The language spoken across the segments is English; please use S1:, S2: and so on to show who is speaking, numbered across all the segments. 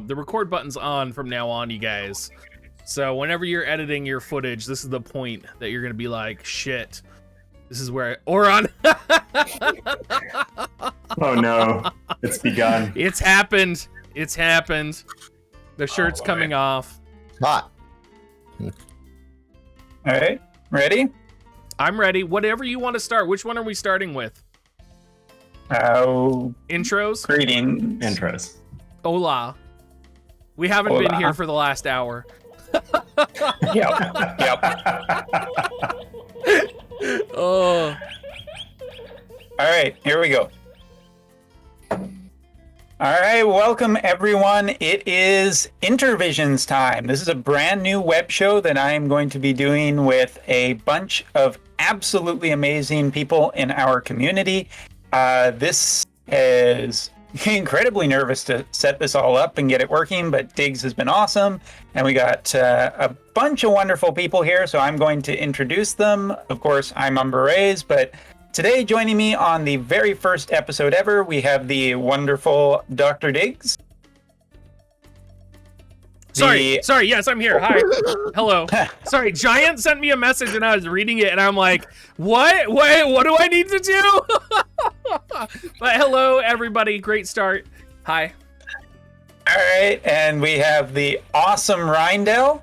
S1: The record button's on from now on, you guys. So whenever you're editing your footage, this is the point that you're gonna be like, shit. This is where Auronnj.
S2: Oh no, it's begun.
S1: It's happened. It's happened. The shirt's coming off.
S3: Hot.
S4: All right, ready?
S1: I'm ready. Whatever you want to start. Which one are we starting with? Intros?
S4: Greetings.
S2: Intros.
S1: Hola. We haven't
S4: Hola.
S1: been here for the last hour.
S4: Yep.
S1: Oh.
S4: All right, here we go. All right, welcome everyone. It is Intervisions time. This is a brand new web show that I am going to be doing with a bunch of absolutely amazing people in our community. This is incredibly nervous to set this all up and get it working, but Diggs has been awesome. And we got a bunch of wonderful people here, so I'm going to introduce them. Of course, I'm Umbra, but today joining me on the very first episode ever, we have the wonderful Dr. Diggs.
S1: Sorry, yes, I'm here. Hi. Hello. Sorry, Giant sent me a message and I was reading it and I'm like, what? Wait, what do I need to do? But hello, everybody. Great start. Hi.
S4: All right, and we have the awesome Reindell.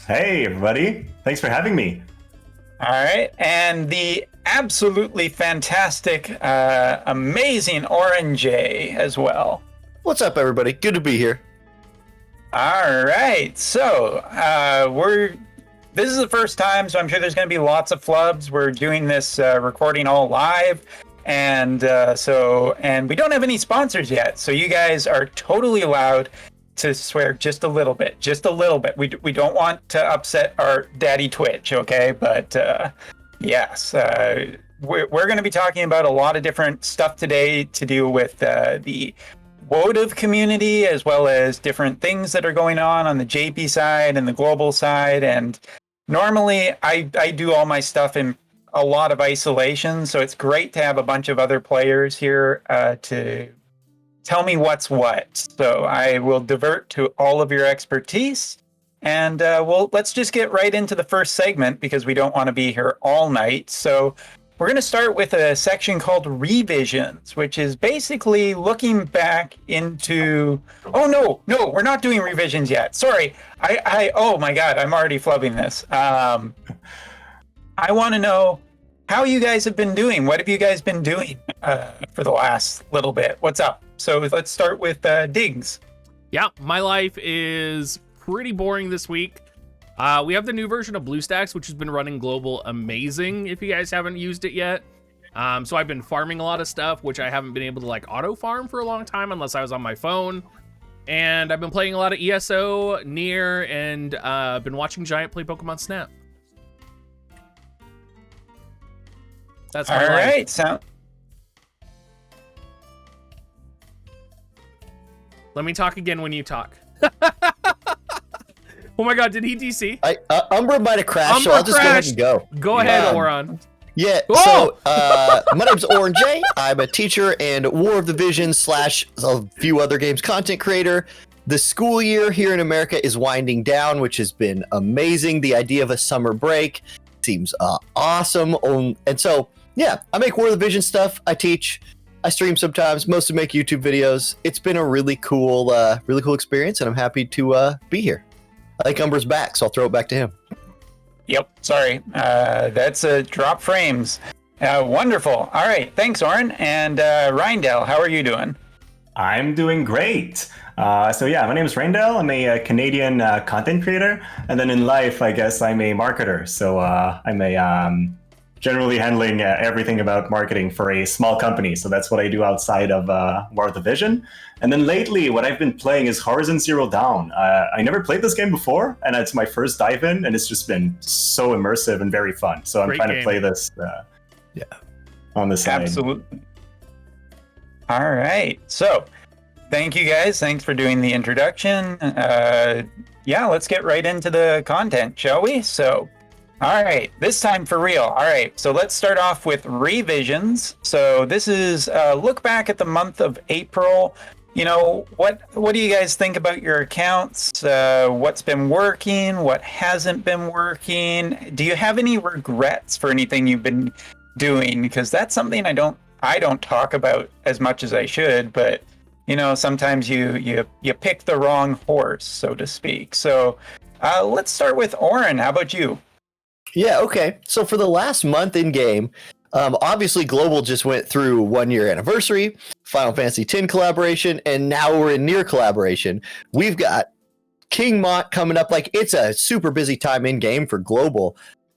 S2: Hey everybody, thanks for having me.
S4: All right, and the absolutely fantastic, amazing Jayy as well.
S3: What's up, everybody? Good to be here.
S4: All right, so this is the first time, so I'm sure there's going to be lots of flubs. We're doing this recording all live, and we don't have any sponsors yet, so you guys are totally allowed to swear just a little bit. We don't want to upset our daddy Twitch, okay? But yes, we're going to be talking about a lot of different stuff today to do with the WoTV community, as well as different things that are going on the JP side and the global side. And normally I do all my stuff in a lot of isolation, so it's great to have a bunch of other players here to tell me what's what. So I will divert to all of your expertise, and let's just get right into the first segment because we don't want to be here all night. So we're going to start with a section called Revisions, which is basically looking back into... Oh, no, we're not doing revisions yet. Sorry. Oh my God, I'm already flubbing this. I want to know how you guys have been doing. What have you guys been doing for the last little bit? What's up? So let's start with Diggs.
S1: Yeah, my life is pretty boring this week. We have the new version of BlueStacks, which has been running global amazing if you guys haven't used it yet. So I've been farming a lot of stuff, which I haven't been able to like auto farm for a long time unless I was on my phone. And I've been playing a lot of ESO, Nier, and been watching Giant play Pokemon Snap. That's my life.
S4: All right, so...
S1: Let me talk again when you talk. Oh my God, did he DC?
S3: Umbra might have crashed, so I'll just go ahead and go.
S1: Go ahead, Auronnj.
S3: Yeah,
S1: Whoa!
S3: so my name's Auronnj. I'm a teacher and War of the Visions / a few other games content creator. The school year here in America is winding down, which has been amazing. The idea of a summer break seems awesome. And so, yeah, I make War of the Visions stuff. I teach. I stream sometimes. Mostly make YouTube videos. It's been a really cool experience, and I'm happy to be here. I think Umbra's back, so I'll throw it back to him.
S4: Yep, sorry. That's drop frames. Wonderful. All right, thanks, Auronnj. And Reindell, how are you doing?
S2: I'm doing great. So yeah, my name is Reindell. I'm a Canadian content creator, and then in life, I guess I'm a marketer. So I'm generally handling everything about marketing for a small company. So that's what I do outside of War of the Vision. And then lately, what I've been playing is Horizon Zero Dawn. I never played this game before, and it's my first dive in, and it's just been so immersive and very fun. So I'm trying to play this on the side.
S4: Absolutely. All right. So thank you guys. Thanks for doing the introduction. Yeah, let's get right into the content, shall we? So, all right, this time for real. All right, so let's start off with revisions. So this is a look back at the month of April. what do you guys think about your accounts? What's been working? What hasn't been working? Do you have any regrets for anything you've been doing? Because that's something I don't talk about as much as I should, but sometimes you pick the wrong horse, so to speak. So let's start with Auronnj. How about you?
S3: Yeah, okay. So for the last month in game, obviously Global just went through 1 year anniversary, Final Fantasy X collaboration, and now we're in near collaboration. We've got King Mont coming up. Like, it's a super busy time in game for Global.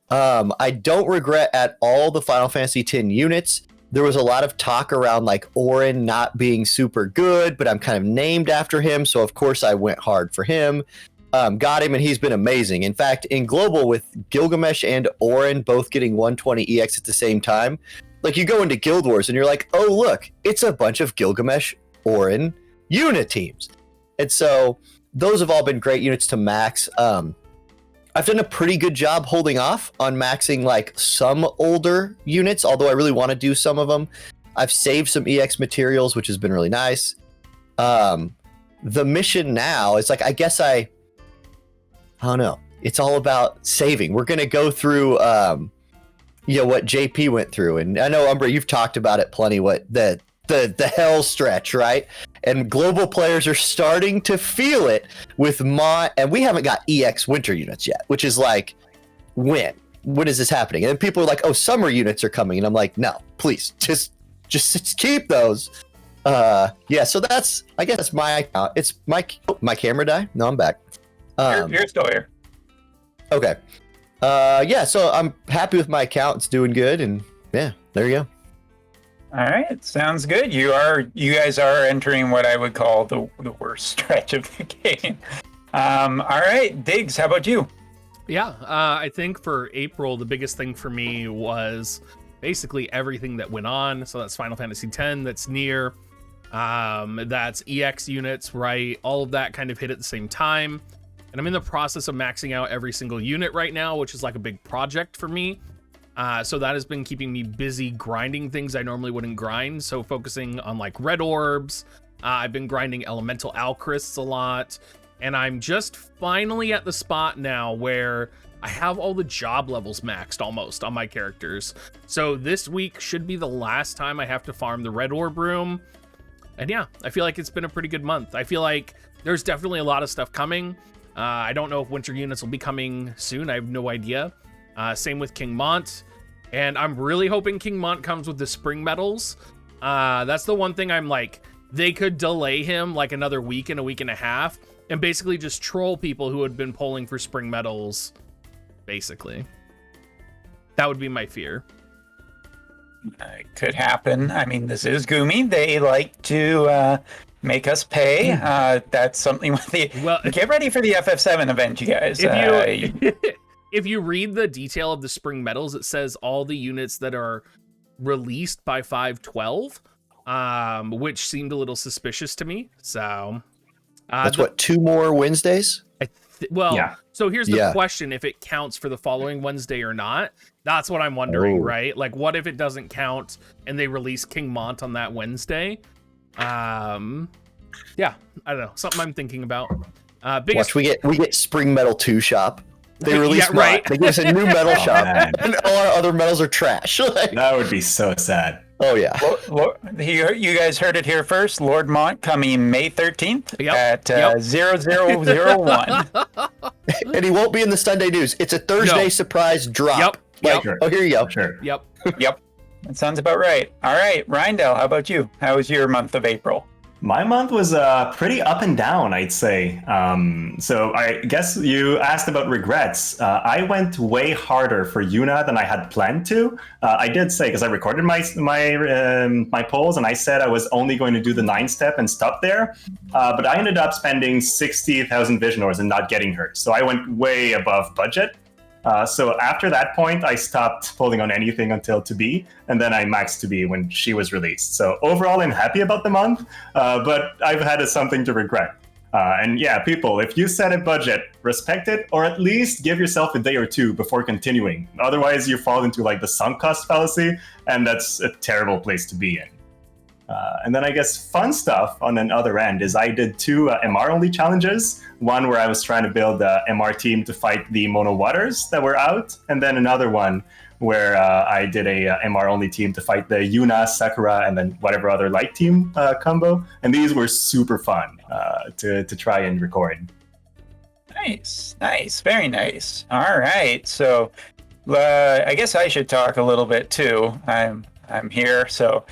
S3: I don't regret at all the Final Fantasy X units. There was a lot of talk around like Auronnj not being super good, but I'm kind of named after him, so of course I went hard for him. Got him, and he's been amazing. In fact, in Global, with Gilgamesh and Auronnj both getting 120 EX at the same time, like, you go into Guild Wars and you're like, oh look, it's a bunch of Gilgamesh Auronnj unit teams. And so those have all been great units to max. I've done a pretty good job holding off on maxing like some older units, although I really want to do some of them. I've saved some EX materials, which has been really nice. The mission now is like, I guess I don't know. It's all about saving. We're going to go through, what JP went through. And I know, Umbra, you've talked about it plenty, what the hell stretch, right? And Global players are starting to feel it with and we haven't got EX winter units yet, which is like, when is this happening? And then people are like, oh, summer units are coming. And I'm like, no, please, just keep those. So that's, I guess that's my account. It's my camera die. No, I'm back.
S4: You're still here.
S3: Okay. So I'm happy with my account. It's doing good. And yeah, there you go.
S4: All right, sounds good. You guys are entering what I would call the worst stretch of the game. All right, Diggs, how about you?
S1: Yeah, I think for April, the biggest thing for me was basically everything that went on. So that's Final Fantasy X, that's near, that's EX units, right? All of that kind of hit at the same time. And I'm in the process of maxing out every single unit right now, which is like a big project for me. So that has been keeping me busy grinding things I normally wouldn't grind. So focusing on like red orbs. I've been grinding elemental alchrists a lot. And I'm just finally at the spot now where I have all the job levels maxed almost on my characters. So this week should be the last time I have to farm the red orb room. And yeah, I feel like it's been a pretty good month. I feel like there's definitely a lot of stuff coming. I don't know if winter units will be coming soon. I have no idea. Same with King Mont. And I'm really hoping King Mont comes with the spring medals. That's the one thing I'm like, they could delay him like another week and a week and a half and basically just troll people who had been polling for spring medals, basically. That would be my fear.
S4: It could happen. I mean, this is Gumi. They like to make us pay. That's something with the... Well, get ready for the FF7 event, you guys.
S1: If you read the detail of the spring medals, it says all the units that are released by 5/12, which seemed a little suspicious to me. So
S3: that's what, 2 more Wednesdays?
S1: Yeah. So here's the question: if it counts for the following Wednesday or not? That's what I'm wondering, right? Like, what if it doesn't count and they release King Mont on that Wednesday? Yeah, I don't know. Something I'm thinking about.
S3: Watch, we get Spring Medal 2 shop. They release right. They give us a new medal shop, and all our other medals are trash.
S2: That would be so sad.
S3: Oh yeah.
S4: You guys heard it here first. Lord Mont coming May 13th at 0001.
S3: And he won't be in the Sunday news. It's a Thursday surprise drop. Oh, here you go.
S2: Sure.
S1: Yep.
S4: That sounds about right. All right, Reindell, how about you? How was your month of April?
S2: My month was pretty up and down, I'd say. So I guess you asked about regrets. I went way harder for Yuna than I had planned to. I did say, because I recorded my polls, and I said I was only going to do the 9-step and stop there. But I ended up spending 60,000 Vision Ores and not getting her. So I went way above budget. So after that point, I stopped holding on anything until To Be, and then I maxed To Be when she was released. So overall, I'm happy about the month, but I've had something to regret. And yeah, people, if you set a budget, respect it, or at least give yourself a day or two before continuing. Otherwise, you fall into like the sunk cost fallacy, and that's a terrible place to be in. And then I guess fun stuff on the other end is I did 2 MR only challenges. One where I was trying to build a MR team to fight the Mono Waters that were out, and then another one where I did a MR only team to fight the Yuna, Sakura, and then whatever other light team combo. And these were super fun to try and record.
S4: Nice, very nice. All right, so I guess I should talk a little bit too. I'm here, so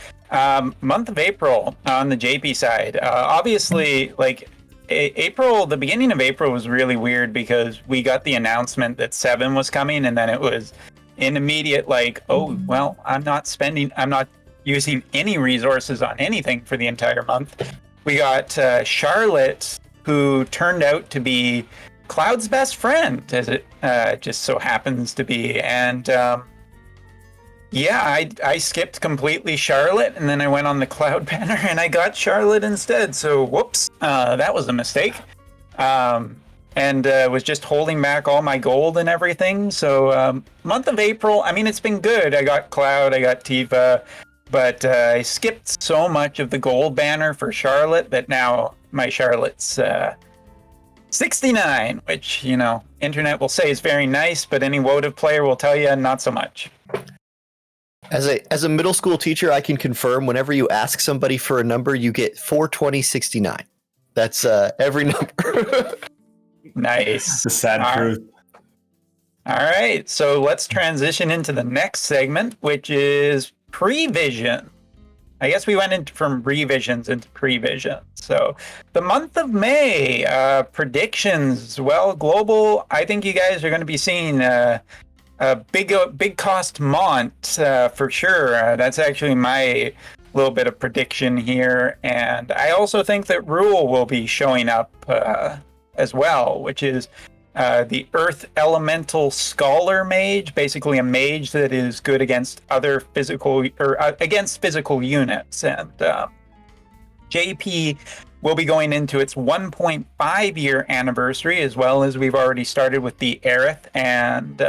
S4: month of April on the JP side. Obviously, like April, the beginning of April was really weird because we got the announcement that 7 was coming, and then it was an immediate like, oh well, I'm not using any resources on anything for the entire month. We got Charlotte, who turned out to be Cloud's best friend, as it just so happens to be. And yeah, I skipped completely Charlotte, and then I went on the Cloud banner, and I got Charlotte instead. So whoops, that was a mistake. And was just holding back all my gold and everything. So month of April, I mean, it's been good. I got Cloud, I got Tifa, but I skipped so much of the gold banner for Charlotte that now my Charlotte's 69, which, you know, internet will say is very nice, but any WoTV player will tell you not so much.
S3: As a middle school teacher, I can confirm whenever you ask somebody for a number, you get 42069. That's every number.
S2: It's
S4: Nice.
S2: a sad truth.
S4: All right, so let's transition into the next segment, which is prevision. I guess we went from revisions into prevision. So the month of May, predictions. Well, global, I think you guys are going to be seeing a big cost Mont for sure. That's actually my little bit of prediction here. And I also think that Rule will be showing up as well, which is the Earth Elemental Scholar Mage, basically a mage that is good against other physical against physical units. And JP will be going into its 1.5 year anniversary, as well as we've already started with the Aerith and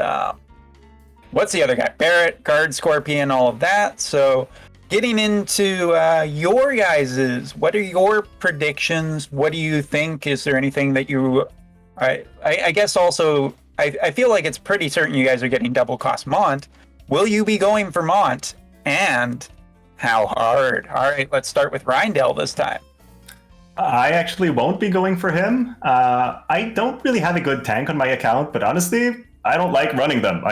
S4: what's the other guy? Barrett, Guard, Scorpion, all of that. So getting into your guys's, what are your predictions? What do you think? Is there anything that you... I guess also, I feel like it's pretty certain you guys are getting double cost Mont. Will you be going for Mont? And how hard? All right, let's start with Reindell this time.
S2: I actually won't be going for him. I don't really have a good tank on my account, but honestly, I don't like running them.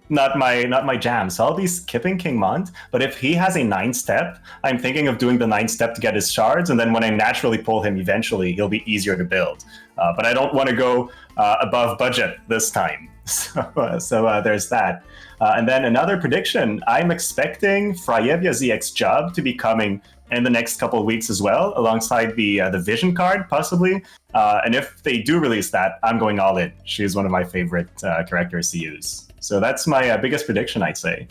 S2: Not my jam. So I'll be skipping King Mont. But if he has a 9-step, I'm thinking of doing the 9-step to get his shards, and then when I naturally pull him eventually, he'll be easier to build. But I don't want to go above budget this time. So there's that. And then another prediction, I'm expecting Freyevia ZX Job to be coming in the next couple of weeks as well, alongside the Vision card, possibly. And if they do release that, I'm going all in. She's one of my favorite characters to use. So that's my biggest prediction, I'd say.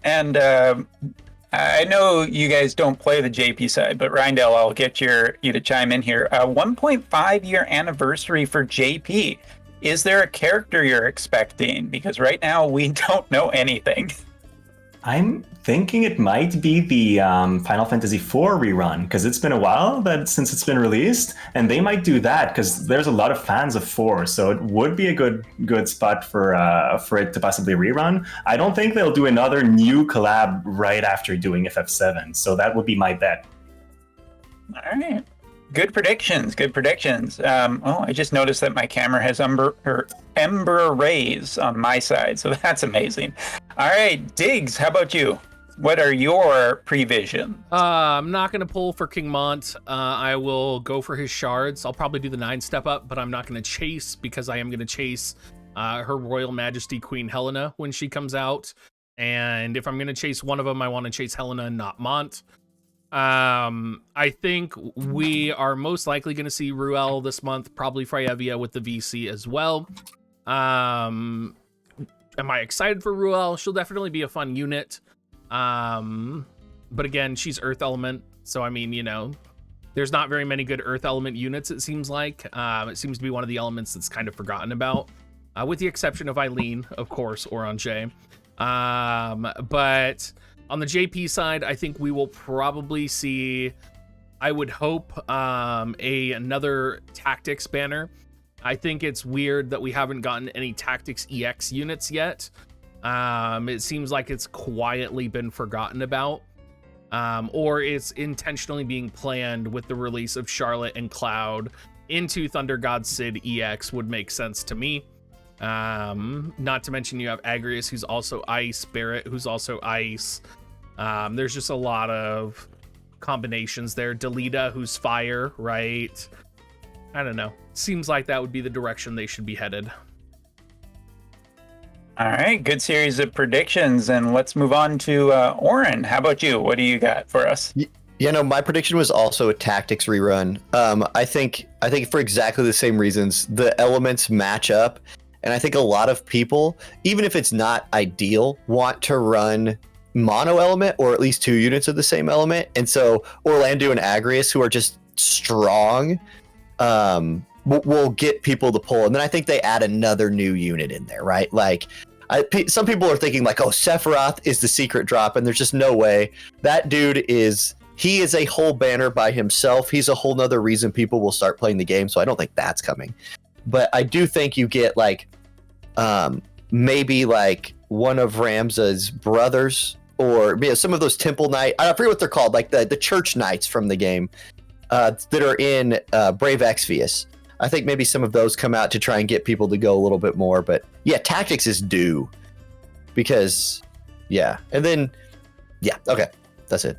S4: And I know you guys don't play the JP side, but Reindell, I'll get you to chime in here. 1.5 year anniversary for JP. Is there a character you're expecting? Because right now we don't know anything.
S2: I'm thinking it might be the Final Fantasy IV rerun, because it's been a while since it's been released, and they might do that because there's a lot of fans of 4, so it would be a good spot for it to possibly rerun. I don't think they'll do another new collab right after doing FF7, so that would be my bet.
S4: All right. Good predictions. I just noticed that my camera has ember rays on my side, so that's amazing. All right, Diggs, how about you? What are your previsions?
S1: I'm not going to pull for King Mont. I will go for his shards. I'll probably do the 9-step up, but I'm not going to chase, because I am going to chase Her Royal Majesty Queen Helena when she comes out. And if I'm going to chase one of them, I want to chase Helena, not Mont. I think we are most likely going to see Ruel this month, probably Freyevia with the VC as well. Am I excited for Ruel? She'll definitely be a fun unit. But again, she's Earth Element, so I mean, you know, there's not very many good Earth Element units, it seems like. It seems to be one of the elements that's kind of forgotten about, with the exception of Eileen, of course, Auronnj. But On the JP side, I think we will probably see, I would hope, another Tactics banner. I think it's weird that we haven't gotten any Tactics EX units yet. It seems like it's quietly been forgotten about, or it's intentionally being planned with the release of Charlotte and Cloud into Thunder God Sid EX would make sense to me. Not to mention you have Agrius, who's also Ice, Barrett, who's also Ice. There's just a lot of combinations there. Delita, who's Fire, right? I don't know. Seems like that would be the direction they should be headed.
S4: All right, good series of predictions, and let's move on to Auronnj. How about you? What do you got for us?
S3: You know, my prediction was also a Tactics rerun. I think for exactly the same reasons, the elements match up, and I think a lot of people, even if it's not ideal, want to run mono element or at least 2 units of the same element. And so Orlando and Agrius, who are just strong, will get people to pull. And then I think they add another new unit in there, right? Like, some people are thinking like, oh, Sephiroth is the secret drop, and there's just no way. That dude is a whole banner by himself. He's a whole nother reason people will start playing the game, so I don't think that's coming. But I do think you get like maybe like one of Ramza's brothers, or some of those Temple Knight, I forget what they're called, like the church knights from the game that are in Brave Exvius. I think maybe some of those come out to try and get people to go a little bit more. But yeah, Tactics is due because, yeah. And then, yeah, okay, that's it.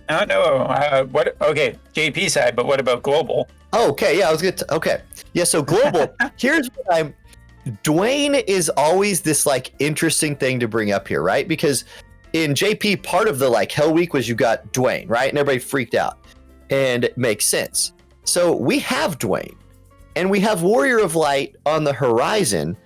S4: No. What? Okay, JP side, but what about global?
S3: Oh, okay, yeah, I was good. Okay, yeah. So global. Here's what Dwayne is always this like interesting thing to bring up here, right? Because in JP, part of the like Hell Week was you got Dwayne, right? And everybody freaked out, and it makes sense. So we have Dwayne, and we have Warrior of Light on the horizon,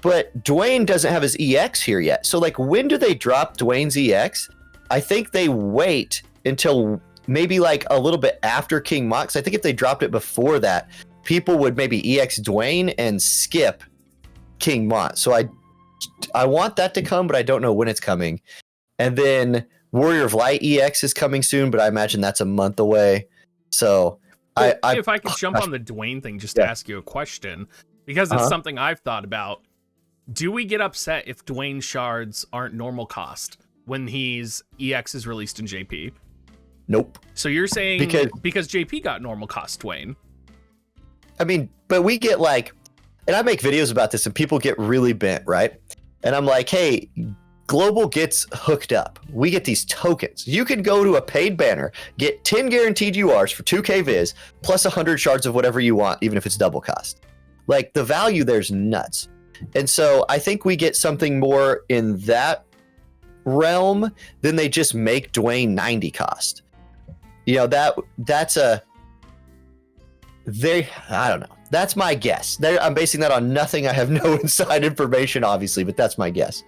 S3: but Dwayne doesn't have his EX here yet. So like, when do they drop Dwayne's EX? I think they wait until maybe like a little bit after King Mox. I think if they dropped it before that, people would maybe EX Dwayne and skip King Mont. So I want that to come, but I don't know when it's coming. And then Warrior of Light EX is coming soon, but I imagine that's a month away. So
S1: if I could jump on the Dwayne thing just to ask you a question, because it's something I've thought about. Do we get upset if Dwayne shards aren't normal cost when he's EX is released in JP?
S3: Nope.
S1: So you're saying because JP got normal cost Dwayne?
S3: I mean, but we get like, and I make videos about this and people get really bent, right? And I'm like, hey, Global gets hooked up. We get these tokens. You can go to a paid banner, get 10 guaranteed URs for 2k viz, plus 100 shards of whatever you want, even if it's double cost. Like, the value there's nuts. And so I think we get something more in that realm than they just make Dwayne 90 cost. You know, that's I don't know. That's my guess. I'm basing that on nothing. I have no inside information, obviously, but that's my guess.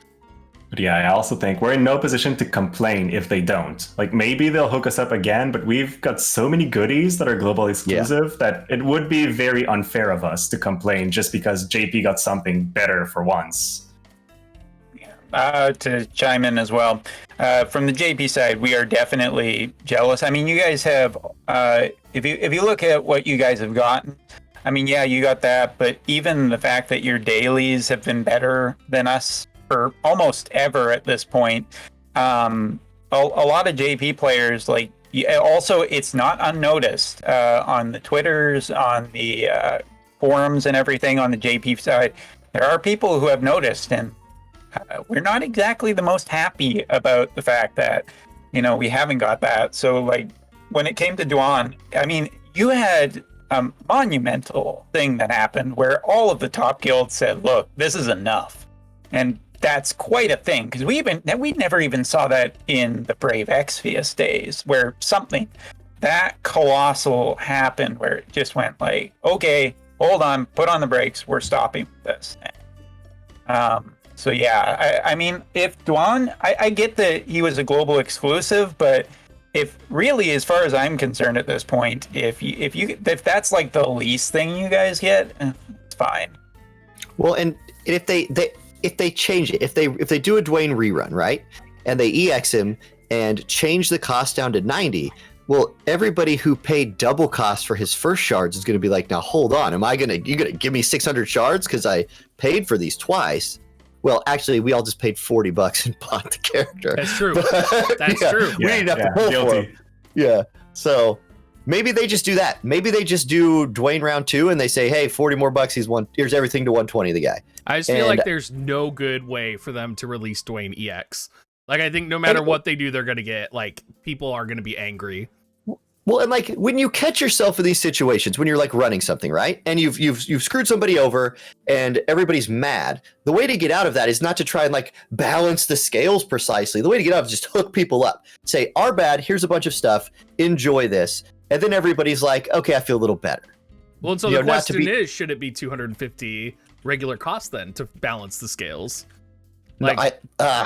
S2: But yeah, I also think we're in no position to complain if they don't. Like, maybe they'll hook us up again, but we've got so many goodies that are global exclusive that it would be very unfair of us to complain just because JP got something better for once.
S4: To chime in as well, from the JP side, we are definitely jealous. I mean, you guys have, if you look at what you guys have gotten, I mean, yeah, you got that, but even the fact that your dailies have been better than us for almost ever at this point. A lot of JP players, like, also it's not unnoticed on the Twitters, on the forums and everything on the JP side. There are people who have noticed, and we're not exactly the most happy about the fact that, you know, we haven't got that. So like, when it came to Dwan, I mean, you had a monumental thing that happened where all of the top guilds said, look, this is enough. And that's quite a thing, because we never even saw that in the Brave Exvius days, where something that colossal happened, where it just went like, okay, hold on, put on the brakes, we're stopping this. So yeah, I mean, if Dwan, I get that he was a global exclusive, but if really, as far as I'm concerned at this point, if that's like the least thing you guys get, it's fine.
S3: Well, and if they change it, if they do a Dwayne rerun, right? and they EX him and change the cost down to 90. Well, everybody who paid double cost for his first shards is going to be like, now hold on, you going to give me 600 shards because I paid for these twice? Well, actually, we all just paid $40 and bought the character.
S1: That's true.
S3: But,
S1: That's true.
S3: We didn't have to pull for him. Yeah. So maybe they just do that. Maybe they just do Dwayne round 2 and they say, hey, 40 more bucks. Here's everything to 120 the guy.
S1: I just feel like there's no good way for them to release Dwayne EX. Like, I think no matter what they do, they're going to get, like, people are going to be angry.
S3: Well, and like when you catch yourself in these situations, when you're like running something, right? And you've screwed somebody over and everybody's mad. The way to get out of that is not to try and like balance the scales precisely. The way to get out is just hook people up. Say, our bad, here's a bunch of stuff, enjoy this. And then everybody's like, okay, I feel a little better.
S1: Well, and so the question is, should it be 250 regular cost then to balance the scales? Like,
S3: no,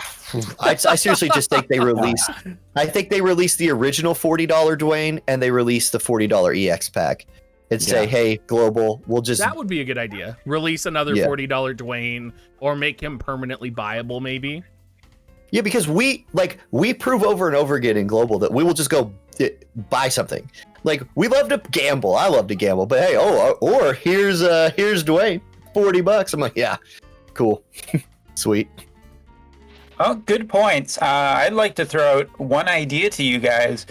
S3: I seriously just think they released. I think they released the original $40 Dwayne, and they released the $40 EX pack, and say, "Hey, global, we'll just."
S1: That would be a good idea. Release another $40 Dwayne, or make him permanently buyable, maybe.
S3: Yeah, because we prove over and over again in global that we will just go buy something. Like, we love to gamble. I love to gamble, but hey, or here's Dwayne, $40. I'm like, yeah, cool, sweet.
S4: Oh, good points. I'd like to throw out one idea to you guys,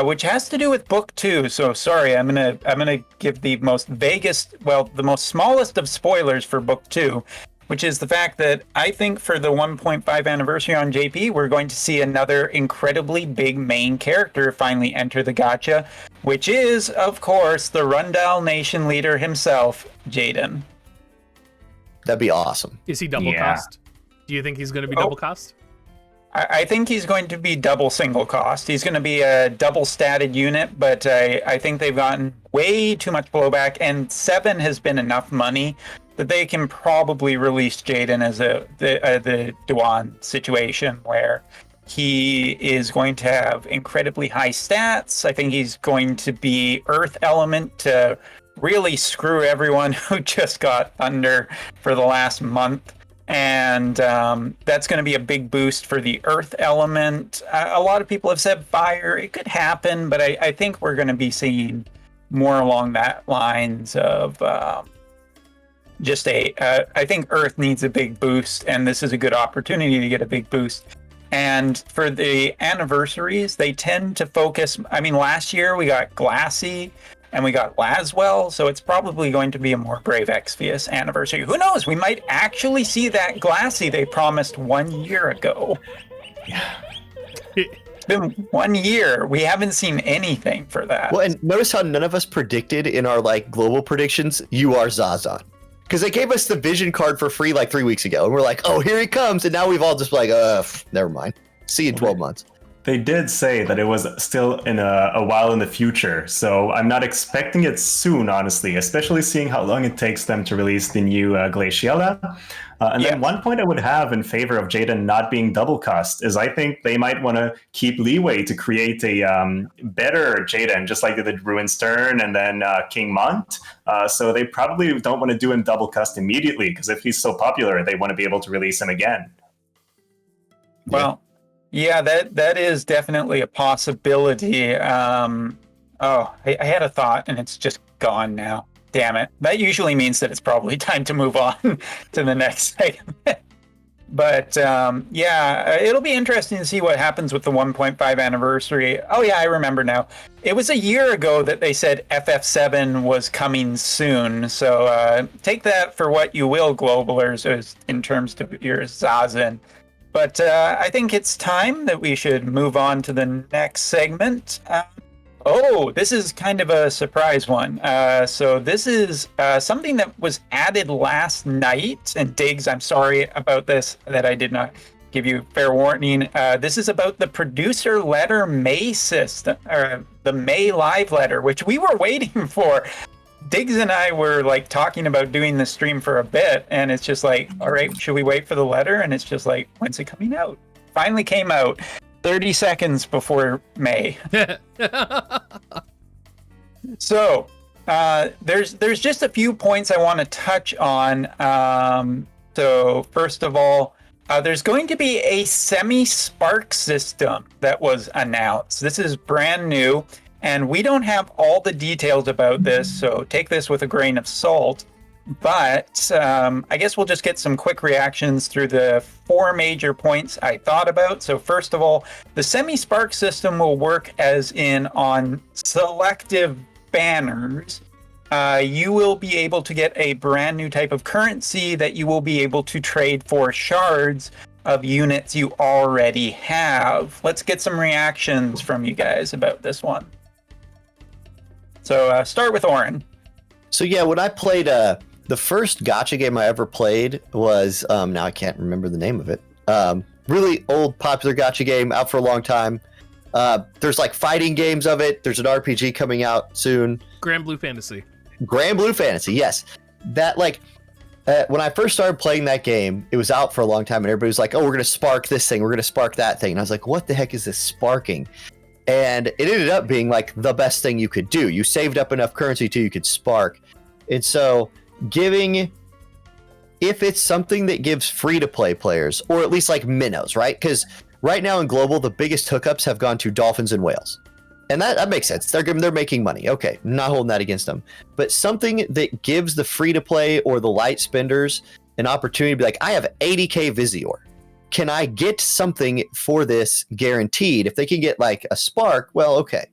S4: which has to do with book 2. So sorry, I'm gonna give the most the most smallest of spoilers for book 2, which is the fact that I think for the 1.5 anniversary on JP, we're going to see another incredibly big main character finally enter the gacha, which is, of course, the Reindell Nation leader himself, Jaden.
S3: That'd be awesome.
S1: Is he double cost? Do you think he's going to be double cost?
S4: I think he's going to be double single cost. He's going to be a double statted unit, but I think they've gotten way too much blowback, and 7 has been enough money that they can probably release Jaden as the Duan situation where he is going to have incredibly high stats. I think he's going to be Earth Element to really screw everyone who just got Thunder for the last month. And that's going to be a big boost for the Earth Element. A lot of people have said Fire. It could happen, but I think we're going to be seeing more along that lines of I think Earth needs a big boost, and this is a good opportunity to get a big boost. And for the anniversaries, they tend to focus. I mean, last year we got Glassy and we got Laswell, so it's probably going to be a more Brave Exvius anniversary. Who knows? We might actually see that Glassy they promised 1 year ago.
S2: Yeah.
S4: It's been 1 year. We haven't seen anything for that.
S3: Well, and notice how none of us predicted in our like global predictions, you are Zazan. Because they gave us the vision card for free like 3 weeks ago, and we're like, oh, here he comes, and now we've all just like, never mind. See you in 12 months.
S2: They did say that it was still in a while in the future, so I'm not expecting it soon, honestly, especially seeing how long it takes them to release the new Glaciella. Then one point I would have in favor of Jaden not being double cost is I think they might want to keep leeway to create a better Jaden, just like they did Ruin Stern and then King Mont. So they probably don't want to do him double cost immediately, because if he's so popular, they want to be able to release him again.
S4: Well, yeah, that is definitely a possibility. I had a thought and it's just gone now. Damn it. That usually means that it's probably time to move on to the next segment. But it'll be interesting to see what happens with the 1.5 anniversary. Oh yeah, I remember now. It was a year ago that they said FF7 was coming soon. So take that for what you will, globalers, as in terms of your Zazen. But I think it's time that we should move on to the next segment. This is kind of a surprise one. So this is something that was added last night. And Diggs, I'm sorry about this, that I did not give you fair warning. This is about the producer letter May system, or the May live letter, which we were waiting for. Diggs and I were like talking about doing the stream for a bit, and it's just like, all right, should we wait for the letter? And it's just like, when's it coming out? Finally came out 30 seconds before May. So there's just a few points I want to touch on. So first of all, There's going to be a semi-spark system that was announced. This is brand new, and we don't have all the details about this, so take this with a grain of salt. But I guess we'll just get some quick reactions through the 4 major points I thought about. So first of all, the semi-spark system will work as in on selective banners. You will be able to get a brand new type of currency that you will be able to trade for shards of units you already have. Let's get some reactions from you guys about this one. So start with Auronnj.
S3: So yeah, when I played the first gacha game I ever played was now I can't remember the name of it. Really old popular gacha game, out for a long time. There's like fighting games of it. There's an RPG coming out soon.
S1: Grand Blue Fantasy.
S3: Grand Blue Fantasy, yes. That when I first started playing that game, it was out for a long time, and everybody was like, "Oh, we're gonna spark this thing. We're gonna spark that thing." And I was like, "What the heck is this sparking?" And it ended up being like the best thing you could do. You saved up enough currency till you could spark. And so if it's something that gives free-to-play players, or at least like minnows, right? Because right now in global, the biggest hookups have gone to dolphins and whales. And that makes sense. They're making money. Okay, I'm not holding that against them. But something that gives the free-to-play or the light spenders an opportunity to be like, I have 80k Visior. Can I get something for this guaranteed? If they can get like a spark, well, okay.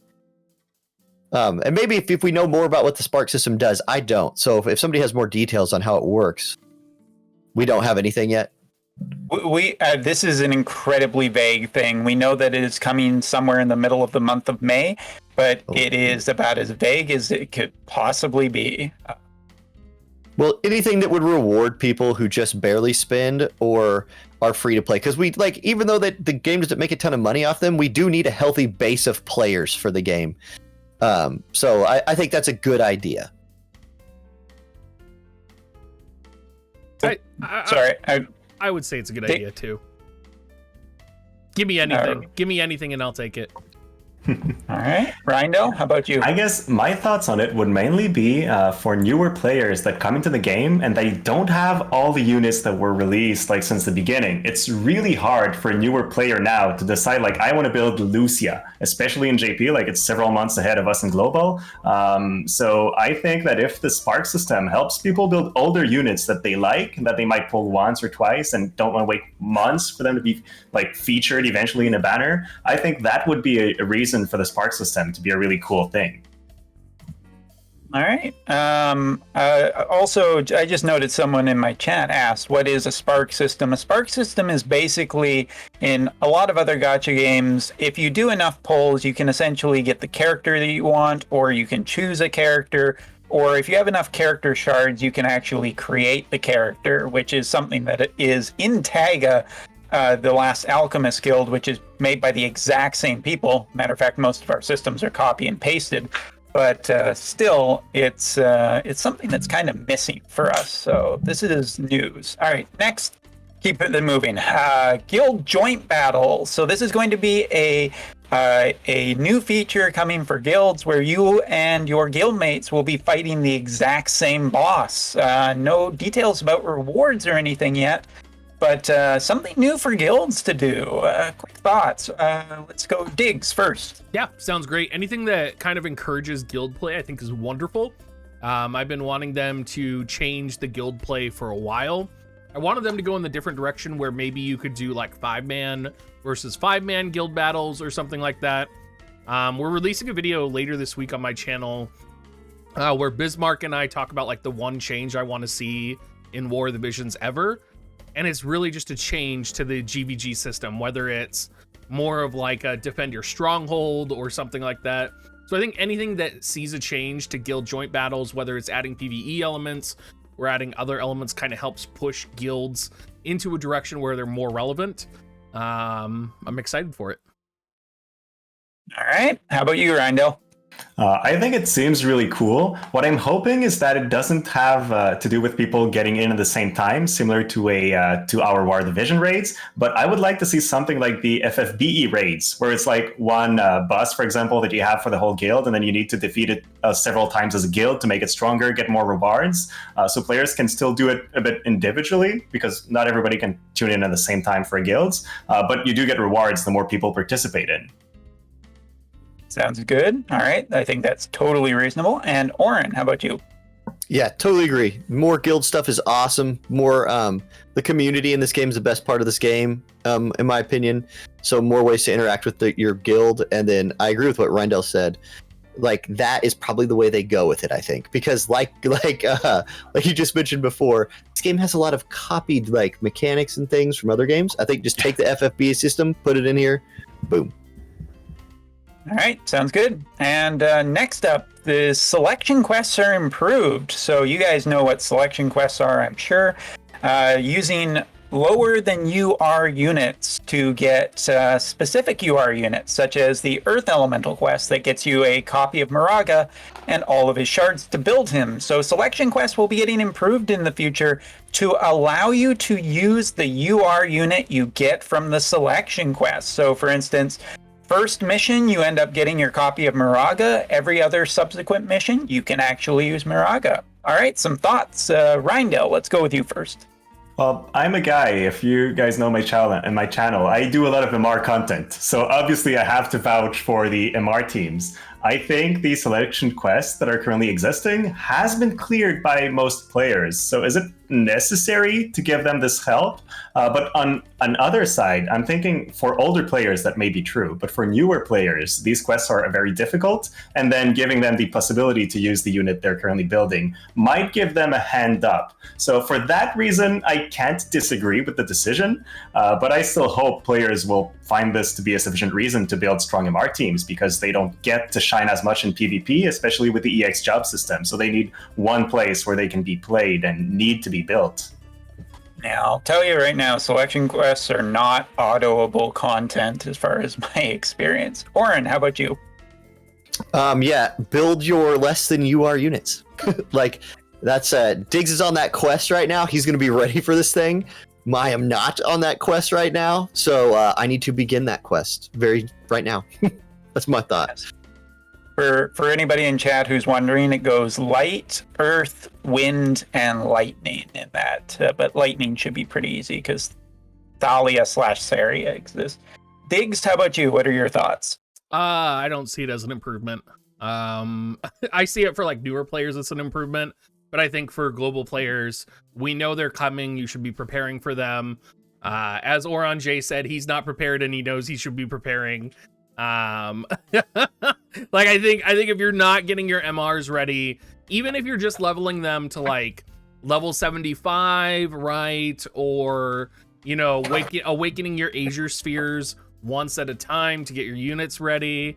S3: And maybe if we know more about what the spark system does, I don't. So if somebody has more details on how it works, we don't have anything yet.
S4: This is an incredibly vague thing. We know that it is coming somewhere in the middle of the month of May, but it is about as vague as it could possibly be.
S3: Well, anything that would reward people who just barely spend or are free to play, because we like, even though that the game doesn't make a ton of money off them, we do need a healthy base of players for the game. So I think that's a good idea.
S1: I would say it's a good idea too. Give me anything. Give me anything and I'll take it.
S4: All right. Reindell, how about you?
S2: I guess my thoughts on it would mainly be for newer players that come into the game and they don't have all the units that were released like since the beginning. It's really hard for a newer player now to decide like, I want to build Lucia, especially in JP, like it's several months ahead of us in global. So I think that if the Spark system helps people build older units that they like, that they might pull once or twice and don't want to wait months for them to be like featured eventually in a banner, I think that would be a reason for the Spark system to be a really cool thing.
S4: All right. Also, I just noted someone in my chat asked, what is a Spark system? A Spark system is basically, in a lot of other gacha games, if you do enough pulls, you can essentially get the character that you want, or you can choose a character, or if you have enough character shards, you can actually create the character, which is something that is in Taga, the Last Alchemist Guild, which is made by the exact same people. Matter of fact, most of our systems are copy and pasted, but still, it's something that's kind of missing for us. So this is news. All right, next, keep it moving. Guild joint battles. So this is going to be a new feature coming for guilds where you and your guildmates will be fighting the exact same boss. No details about rewards or anything yet, but something new for guilds to do. Quick thoughts. Let's go Diggs first.
S1: Yeah, sounds great. Anything that kind of encourages guild play, I think, is wonderful. I've been wanting them to change the guild play for a while. I wanted them to go in the different direction where maybe you could do like 5-man versus 5-man guild battles or something like that. We're releasing a video later this week on my channel where Bismarck and I talk about like the one change I want to see in War of the Visions ever. And it's really just a change to the GVG system, whether it's more of like a defend your stronghold or something like that. So I think anything that sees a change to guild joint battles, whether it's adding PvE elements or adding other elements, kind of helps push guilds into a direction where they're more relevant. I'm excited for it.
S4: All right. How about you, Reindell?
S2: I think it seems really cool. What I'm hoping is that it doesn't have to do with people getting in at the same time, similar to a 2-hour War Division raids. But I would like to see something like the FFBE raids, where it's like one bus, for example, that you have for the whole guild, and then you need to defeat it several times as a guild to make it stronger, get more rewards. So players can still do it a bit individually, because not everybody can tune in at the same time for guilds. But you do get rewards the more people participate in.
S4: Sounds good. All right. I think that's totally reasonable. And Auronnj, how about you?
S3: Yeah, totally agree. More guild stuff is awesome. More, the community in this game is the best part of this game, in my opinion. So more ways to interact with your guild. And then I agree with what Reindell said. Like, that is probably the way they go with it, I think, because like you just mentioned before, this game has a lot of copied like mechanics and things from other games. I think just take the FFBE system, put it in here, boom.
S4: All right, sounds good. And next up, the selection quests are improved. So you guys know what selection quests are, I'm sure. Using lower than UR units to get specific UR units, such as the Earth Elemental quest that gets you a copy of Moraga and all of his shards to build him. So selection quests will be getting improved in the future to allow you to use the UR unit you get from the selection quest. So for instance, first mission, you end up getting your copy of Moraga. Every other subsequent mission, you can actually use Moraga. All right, some thoughts. Reindell, let's go with you first.
S2: Well, I'm a guy, if you guys know my channel, I do a lot of MR content. So obviously I have to vouch for the MR teams. I think the selection quests that are currently existing has been cleared by most players. So is it necessary to give them this help? But on other side, I'm thinking for older players that may be true, but for newer players, these quests are very difficult, and then giving them the possibility to use the unit they're currently building might give them a hand up. So for that reason, I can't disagree with the decision, but I still hope players will find this to be a sufficient reason to build strong MR teams, because they don't get to shine as much in PvP, especially with the EX job system. So they need one place where they can be played and need to be built.
S4: Now, I'll tell you right now, selection quests are not autoable content as far as my experience. Auronnj, how about you?
S3: Yeah, build your less than UR units. Like, that's Diggs is on that quest right now. He's going to be ready for this thing. I am not on that quest right now, so I need to begin that quest right now. That's my thought.
S4: For anybody in chat who's wondering, it goes light, earth, wind, and lightning in that. But lightning should be pretty easy because Thalia/Saria exists. Diggs, how about you? What are your thoughts?
S1: I don't see it as an improvement. I see it for like newer players as an improvement, but I think for global players, we know they're coming. You should be preparing for them. As Jayy said, he's not prepared and he knows he should be preparing. Like I think if you're not getting your MRs ready, even if you're just leveling them to like level 75, right? Or, you know, awakening your Azure spheres once at a time to get your units ready.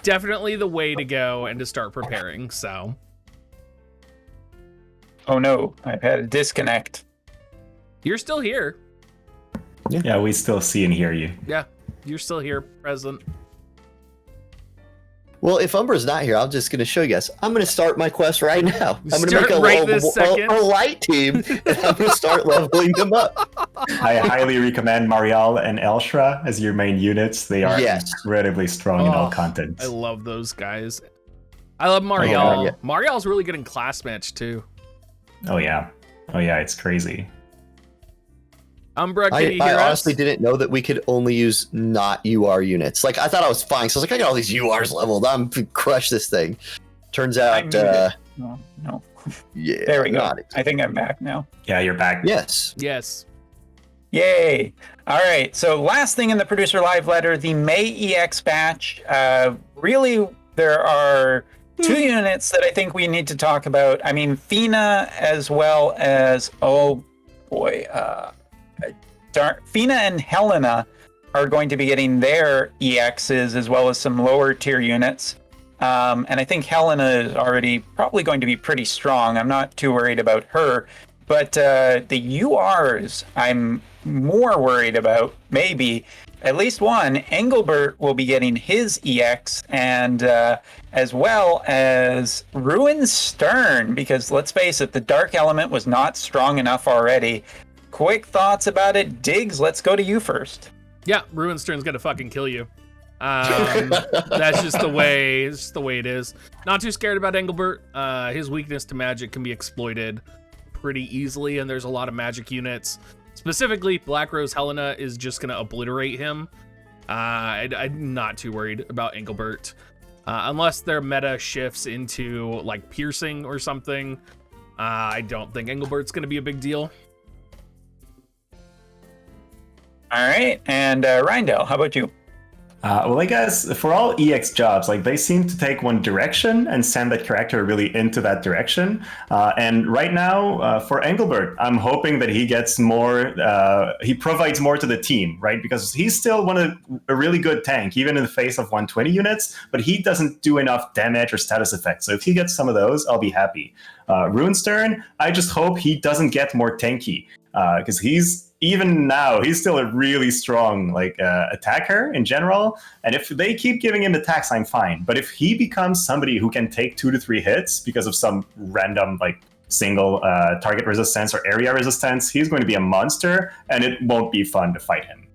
S1: Definitely the way to go and to start preparing. So
S4: oh no, I've had a disconnect.
S1: You're still here.
S2: Yeah, we still see and hear you.
S1: Yeah, you're still here, present.
S3: Well, if Umbra's not here, I'm just going to show you guys. I'm going to start my quest right now. I'm going to make a light team, and I'm going to start leveling them up.
S2: I highly recommend Marial and Elshra as your main units. They are incredibly strong in all content.
S1: I love those guys. I love Marial. Marial's really good in class match, too.
S2: Oh, yeah. Oh, yeah, it's crazy.
S1: Umbra, can you hear
S3: I
S1: us?
S3: honestly didn't know that we could only use not UR units. Like, I thought I was fine, so I was like, I got all these URs leveled. I'm gonna crush this thing. Turns out,
S4: no.
S3: Yeah.
S4: There we go. I think I'm back now.
S2: Yeah, you're back.
S3: Yes.
S1: Yes.
S4: Yay! All right. So last thing in the producer live letter, the May EX batch. Really, there are two units that I think we need to talk about. I mean, Fina as well as Fina and Helena are going to be getting their EXs as well as some lower tier units. And I think Helena is already probably going to be pretty strong. I'm not too worried about her. But the URs I'm more worried about, maybe, at least one, Engelbert will be getting his EX, and as well as Ruin Stern, because let's face it, the Dark Element was not strong enough already. Quick thoughts about it. Diggs, let's go to you first.
S1: Yeah, Ruin Stern's gonna fucking kill you. That's just the way it is. Not too scared about Engelbert. His weakness to magic can be exploited pretty easily, and there's a lot of magic units. Specifically, Black Rose Helena is just gonna obliterate him. I'm not too worried about Engelbert. Unless their meta shifts into like piercing or something, I don't think Engelbert's gonna be a big deal.
S4: All right, and Reindell, how about you?
S2: Well, I guess for all EX jobs, like they seem to take one direction and send that character really into that direction. And right now, for Engelbert, I'm hoping that he gets more, he provides more to the team, right? Because he's still a really good tank, even in the face of 120 units, but he doesn't do enough damage or status effects. So if he gets some of those, I'll be happy. Runestern, I just hope he doesn't get more tanky, because even now, he's still a really strong attacker in general. And if they keep giving him attacks, I'm fine. But if he becomes somebody who can take 2 to 3 hits because of some random single target resistance or area resistance, he's going to be a monster, and it won't be fun to fight him.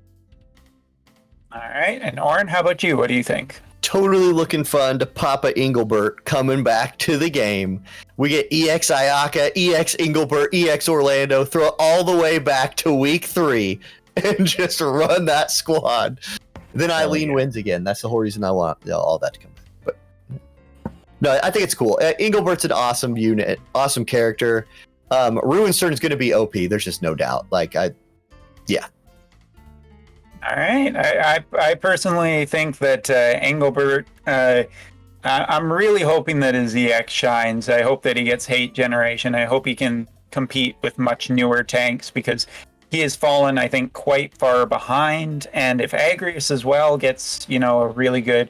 S4: All right, and Auronnj, how about you? What do you think?
S3: Totally looking fun to Papa Engelbert coming back to the game. We get EX Ayaka, EX Engelbert, EX Orlando, throw it all the way back to week 3 and just run that squad. Then Eileen wins again. That's the whole reason I want all that to come back. But no, I think it's cool. Engelbert's an awesome unit, awesome character. Ruinstern is going to be OP. There's just no doubt. Yeah.
S4: All right. I personally think that Engelbert, I'm really hoping that his EX shines. I hope that he gets hate generation. I hope he can compete with much newer tanks, because he has fallen, I think, quite far behind. And if Agrius as well gets, a really good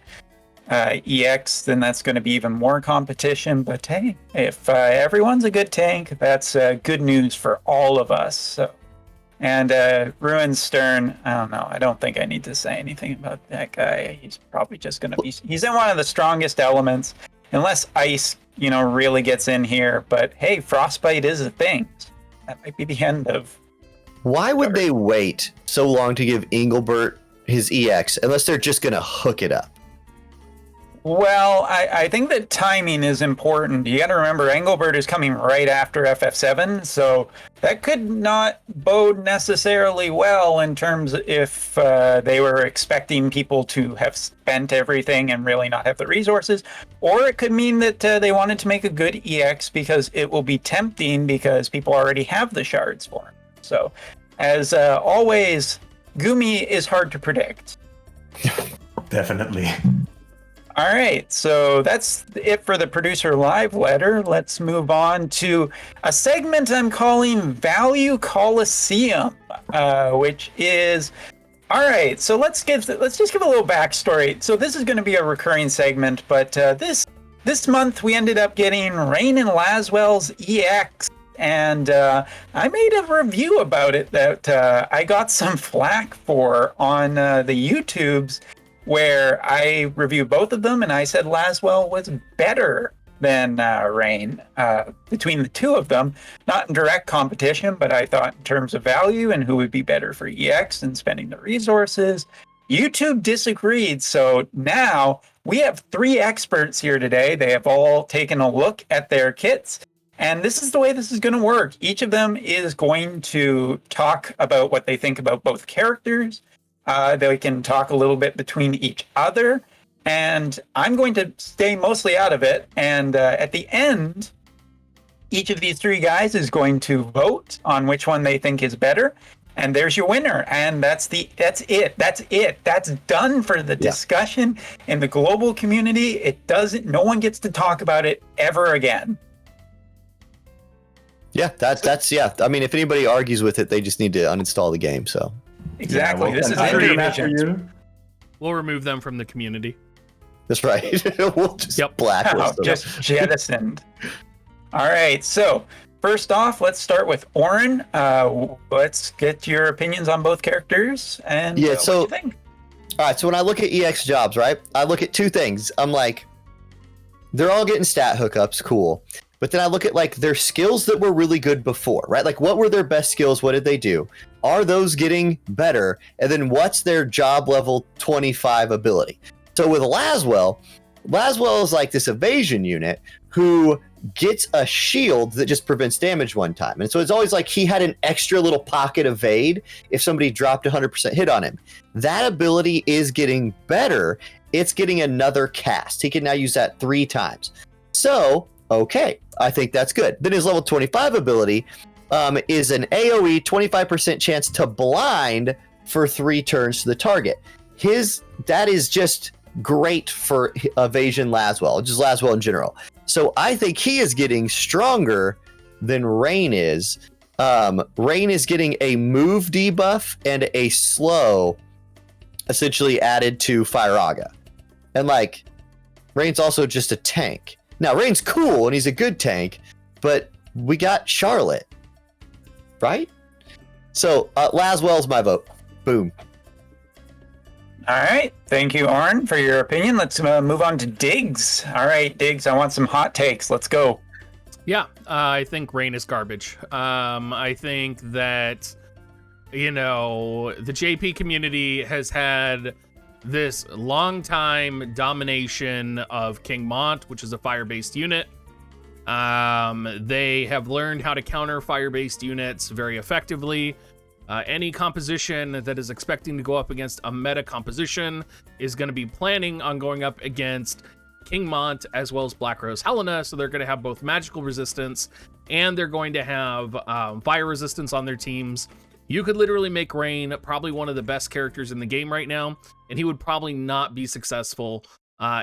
S4: EX, then that's going to be even more competition. But hey, if everyone's a good tank, that's good news for all of us. So. And Ruin Stern, I don't know. I don't think I need to say anything about that guy. He's probably just going to be... He's in one of the strongest elements, unless Ice, really gets in here. But hey, Frostbite is a thing. That might be the end of...
S3: Why would they wait so long to give Engelbert his EX, unless they're just going to hook it up?
S4: Well, I think that timing is important. You got to remember, Engelbert is coming right after FF7, so that could not bode necessarily well in terms if they were expecting people to have spent everything and really not have the resources. Or it could mean that they wanted to make a good EX because it will be tempting because people already have the shards for him. So, as always, Gumi is hard to predict.
S2: Definitely.
S4: All right, so that's it for the producer live letter. Let's move on to a segment I'm calling Value Coliseum, which is all right. So let's just give a little backstory. So this is going to be a recurring segment, but this month we ended up getting Rain and Laswell's EX, and I made a review about it that I got some flack for on the YouTubes, where I reviewed both of them, and I said Laswell was better than Rain between the two of them. Not in direct competition, but I thought in terms of value and who would be better for EX and spending the resources. YouTube disagreed, so now we have 3 experts here today. They have all taken a look at their kits, and this is the way this is going to work. Each of them is going to talk about what they think about both characters. They can talk a little bit between each other, and I'm going to stay mostly out of it. And at the end, each of these 3 guys is going to vote on which one they think is better, and there's your winner. And that's it. That's done for the discussion in the global community. No one gets to talk about it ever again. Yeah,
S3: that's I mean, if anybody argues with it, they just need to uninstall the game. So.
S4: Exactly. This is intervention.
S1: We'll remove them from the community.
S3: That's right. We'll just blacklist them.
S4: Just jettisoned. All right. So first off, let's start with Auronnj. Let's get your opinions on both characters and what you think.
S3: All right, so when I look at EX jobs, right, I look at two things. I'm like, they're all getting stat hookups, cool. But then I look at like their skills that were really good before, right? Like what were their best skills? What did they do? Are those getting better? And then what's their job level 25 ability? So with Laswell is like this evasion unit who gets a shield that just prevents damage one time. And so it's always like he had an extra little pocket evade if somebody dropped 100% hit on him. That ability is getting better. It's getting another cast. He can now use that 3 times. So, okay, I think that's good. Then his level 25 ability is an AoE 25% chance to blind for 3 turns to the target. That is just great for evasion Laswell, just Laswell in general. So I think he is getting stronger than Rein is. Rein is getting a move debuff and a slow essentially added to Fire Aga. And like, Rein's also just a tank. Now, Rein's cool and he's a good tank, but we got Charlotte, right? So Laswell's my vote. Boom.
S4: All right. Thank you, Auronnj, for your opinion. Let's move on to Diggs. All right, Diggs, I want some hot takes. Let's go.
S1: Yeah, I think Rein is garbage. I think that, the JP community has had this long time domination of King Mont, which is a fire-based unit. They have learned how to counter fire-based units very effectively. Any composition that is expecting to go up against a meta composition is going to be planning on going up against King Mont as well as Black Rose Helena, so they're going to have both magical resistance and they're going to have fire resistance on their teams. You could literally make Rein probably one of the best characters in the game right now, and he would probably not be successful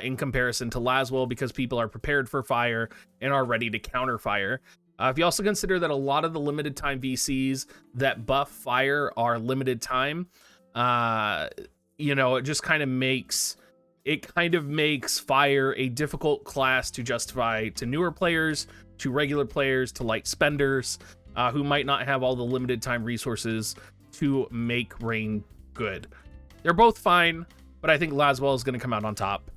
S1: in comparison to Laswell because people are prepared for fire and are ready to counter fire. If you also consider that a lot of the limited time VCs that buff fire are limited time, it just kind of makes fire a difficult class to justify to newer players, to regular players, to light spenders who might not have all the limited time resources to make Rein good. They're both fine, but I think Laswell is going to come out on top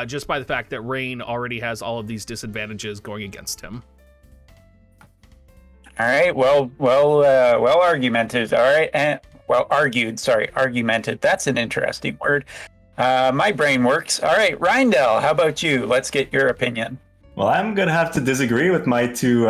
S1: just by the fact that Rein already has all of these disadvantages going against him.
S4: All right. Well argumented. All right. And argued. Sorry, argumented. That's an interesting word. My brain works. All right, Reindell, how about you? Let's get your opinion.
S2: Well, I'm gonna have to disagree with my two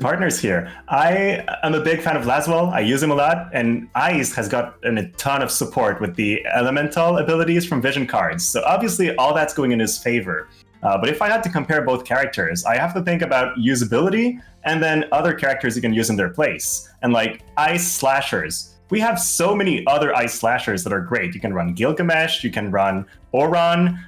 S2: partners here. I am a big fan of Laswell. I use him a lot, and Ice has gotten a ton of support with the elemental abilities from vision cards. So obviously, all that's going in his favor. But if I had to compare both characters, I have to think about usability and then other characters you can use in their place. And like Ice Slashers, we have so many other Ice Slashers that are great. You can run Gilgamesh, you can run Auronnj,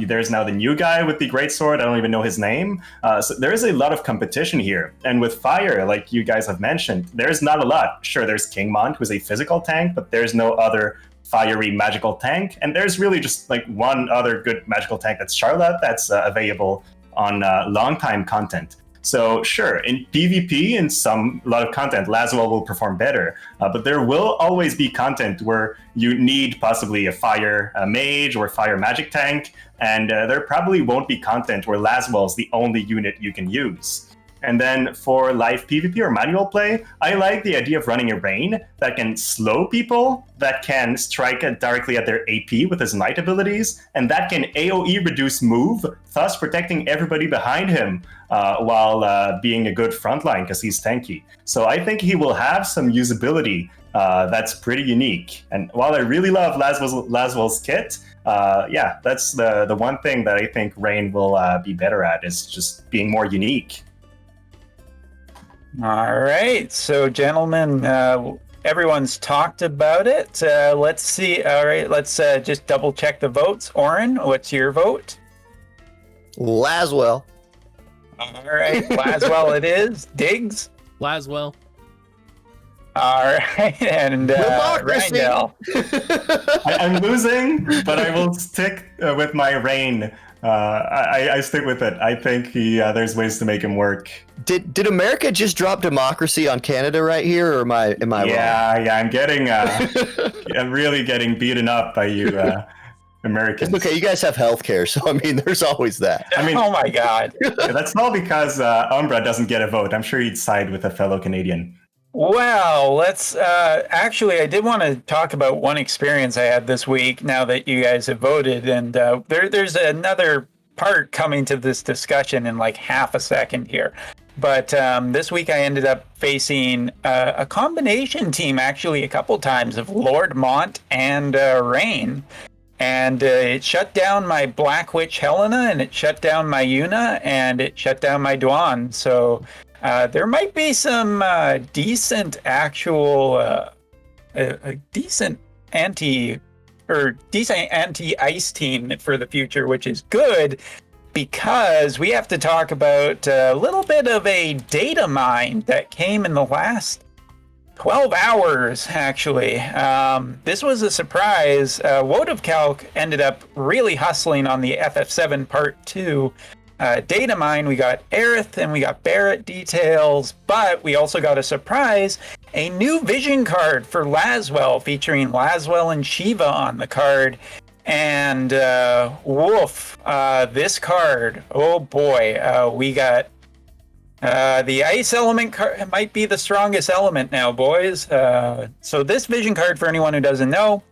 S2: there's now the new guy with the greatsword, I don't even know his name. So there is a lot of competition here. And with fire, like you guys have mentioned, there's not a lot. Sure, there's King Mont, who's a physical tank, but there's no other fiery magical tank. And there's really just like one other good magical tank, that's Charlotte, that's available on long time content. So sure, in PvP, in a lot of content, Laswell will perform better, but there will always be content where you need possibly a fire mage or fire magic tank, and there probably won't be content where Laswell is the only unit you can use. And then for live PvP or manual play, I like the idea of running a Rein that can slow people, that can strike directly at their AP with his knight abilities, and that can AoE reduce move, thus protecting everybody behind him while being a good frontline because he's tanky. So I think he will have some usability that's pretty unique. And while I really love Laswell's kit, that's the one thing that I think Rein will be better at, is just being more unique.
S4: All right, so gentlemen, everyone's talked about it. Let's see. All right, let's just double check the votes. Auronnj, what's your vote?
S3: Laswell.
S4: All right, Laswell it is. Diggs?
S1: Laswell.
S4: All right, and Reindell.
S2: I'm losing, but I will stick with my Rein I stick with it. I think there's ways to make him work.
S3: Did America just drop democracy on Canada right here, or am I wrong?
S2: Yeah, I'm getting I'm really getting beaten up by you Americans.
S3: It's okay, you guys have healthcare, so I mean, there's always that.
S2: I mean,
S4: oh my God.
S2: that's all because Umbra doesn't get a vote. I'm sure he'd side with a fellow Canadian.
S4: Well, let's actually, I did want to talk about one experience I had this week now that you guys have voted. And there's another part coming to this discussion in like half a second here. But this week I ended up facing a combination team actually a couple times of Lord Mont and Rain. And it shut down my Black Witch Helena, and it shut down my Yuna, and it shut down my Dwan. So there might be some decent actual, a decent anti-ice team for the future, which is good, because we have to talk about a little bit of a data mine that came in the last 12 hours, actually. This was a surprise. WoTV ended up really hustling on the FF7 Part 2 data mine. We got Aerith and we got Barrett details, but we also got a surprise, a new vision card for Laswell featuring Laswell and Shiva on the card. And woof, this card, oh boy, we got the ice element card might be the strongest element now, boys. So this vision card, for anyone who doesn't know,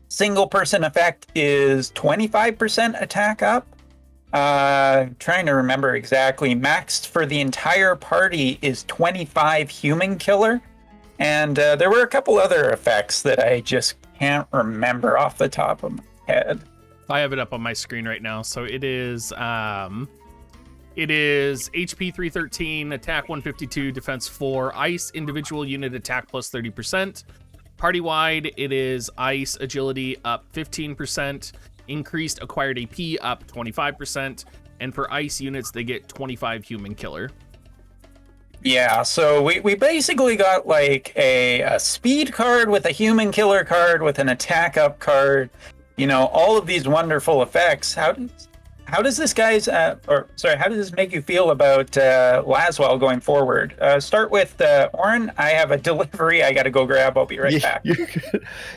S4: single person effect is 25% attack up. Trying to remember exactly. Maxed for the entire party is 25 human killer. And there were a couple other effects that I just can't remember off the top of my head.
S1: I have it up on my screen right now. So it is HP 313, attack 152, defense 4, ice individual unit attack plus 30%. Party-wide, it is ice agility up 15%, increased acquired AP up 25%, and for ice units, they get 25 human killer.
S4: Yeah, so we basically got like a speed card with a human killer card with an attack up card. You know, all of these wonderful effects. How does this how does this make you feel about Laswell going forward? Start with Auronnj. I have a delivery I got to go grab. I'll be right back.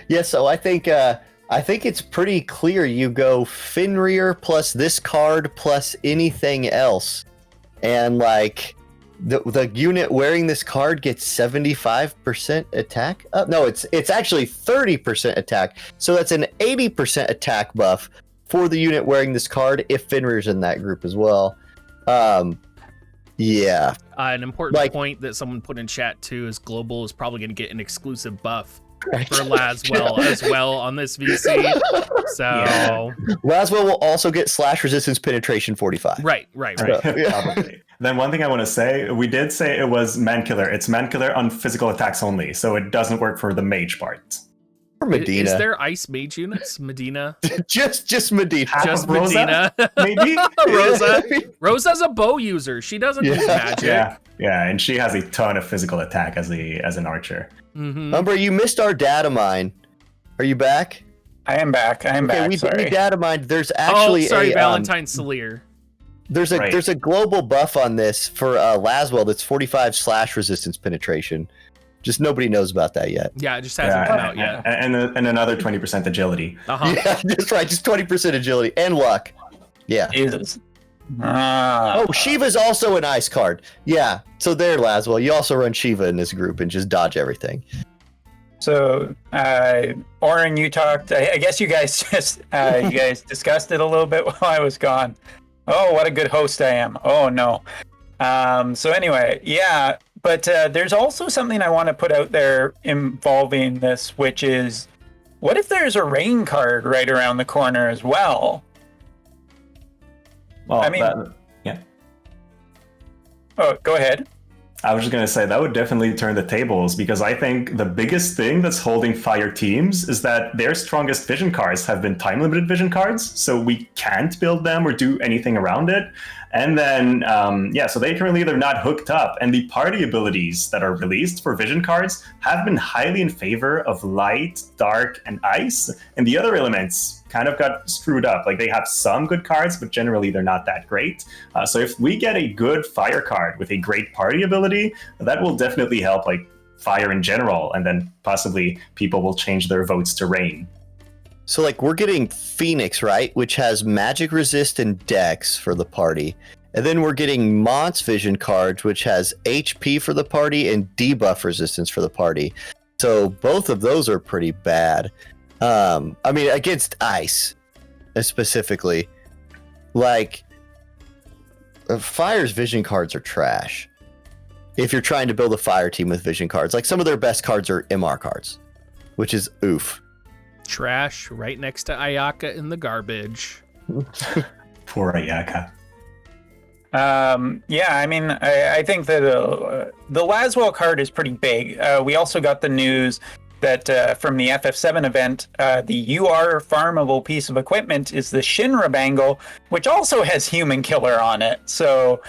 S3: Yeah, so I think it's pretty clear. You go Fenrir plus this card plus anything else, and like the unit wearing this card gets 75% attack. No, it's actually 30% attack. So that's an 80% attack buff for the unit wearing this card if Fenrir's in that group as well. Yeah.
S1: An important point that someone put in chat too is Global is probably going to get an exclusive buff for Laswell as well on this VC. So yeah.
S3: Laswell will also get slash resistance penetration 45.
S1: Right.
S3: So, yeah.
S2: Then one thing I want to say, we did say it was man killer. It's man killer on physical attacks only, so it doesn't work for the mage part.
S3: Or Medina.
S1: Is there ice mage units? Medina?
S3: just Medina.
S1: Just Medina.
S2: Maybe?
S1: Rosa's a bow user. She doesn't use magic.
S2: Yeah, and she has a ton of physical attack as an archer.
S1: Mm-hmm.
S3: Umbra, you missed our data mine. Are you back?
S4: I am back.
S3: We data mined. There's actually
S1: Valentine Salier.
S3: There's a global buff on this for Laswell that's 45 slash resistance penetration. Just nobody knows about that yet.
S1: Yeah, it just hasn't come out yet.
S2: And another 20% agility.
S1: Uh-huh.
S3: Yeah, that's right. Just 20% agility and luck. Yeah.
S4: Jesus.
S3: Oh, Shiva's also an ice card. Yeah. So there, Laswell. You also run Shiva in this group and just dodge everything.
S4: So, Auronnj, you talked. I guess you guys just you guys discussed it a little bit while I was gone. Oh, what a good host I am. Oh no. So anyway, yeah. But there's also something I want to put out there involving this, which is, what if there's a rain card right around the corner as well?
S2: Well,
S4: I mean,
S2: yeah.
S4: Oh, go ahead.
S2: I was just going to say that would definitely turn the tables, because I think the biggest thing that's holding fire teams is that their strongest vision cards have been time limited vision cards. So we can't build them or do anything around it. And then, so they currently they're not hooked up. And the party abilities that are released for vision cards have been highly in favor of light, dark, and ice. And the other elements kind of got screwed up. Like they have some good cards, but generally they're not that great. So if we get a good fire card with a great party ability, that will definitely help like fire in general. And then possibly people will change their votes to rain.
S3: So, like, we're getting Phoenix, right? Which has magic resist and dex for the party. And then we're getting Mont's Vision cards, which has HP for the party and debuff resistance for the party. So, both of those are pretty bad. I mean, against ice, specifically. Like, Fire's Vision cards are trash. If you're trying to build a Fire team with Vision cards. Like, some of their best cards are MR cards, which is oof.
S1: Trash right next to aipOQ in the garbage.
S2: Poor aipOQ.
S4: Yeah, I mean, I think that the Laswell card is pretty big. We also got the news that from the FF7 event, the UR farmable piece of equipment is the Shinra Bangle, which also has Human Killer on it. So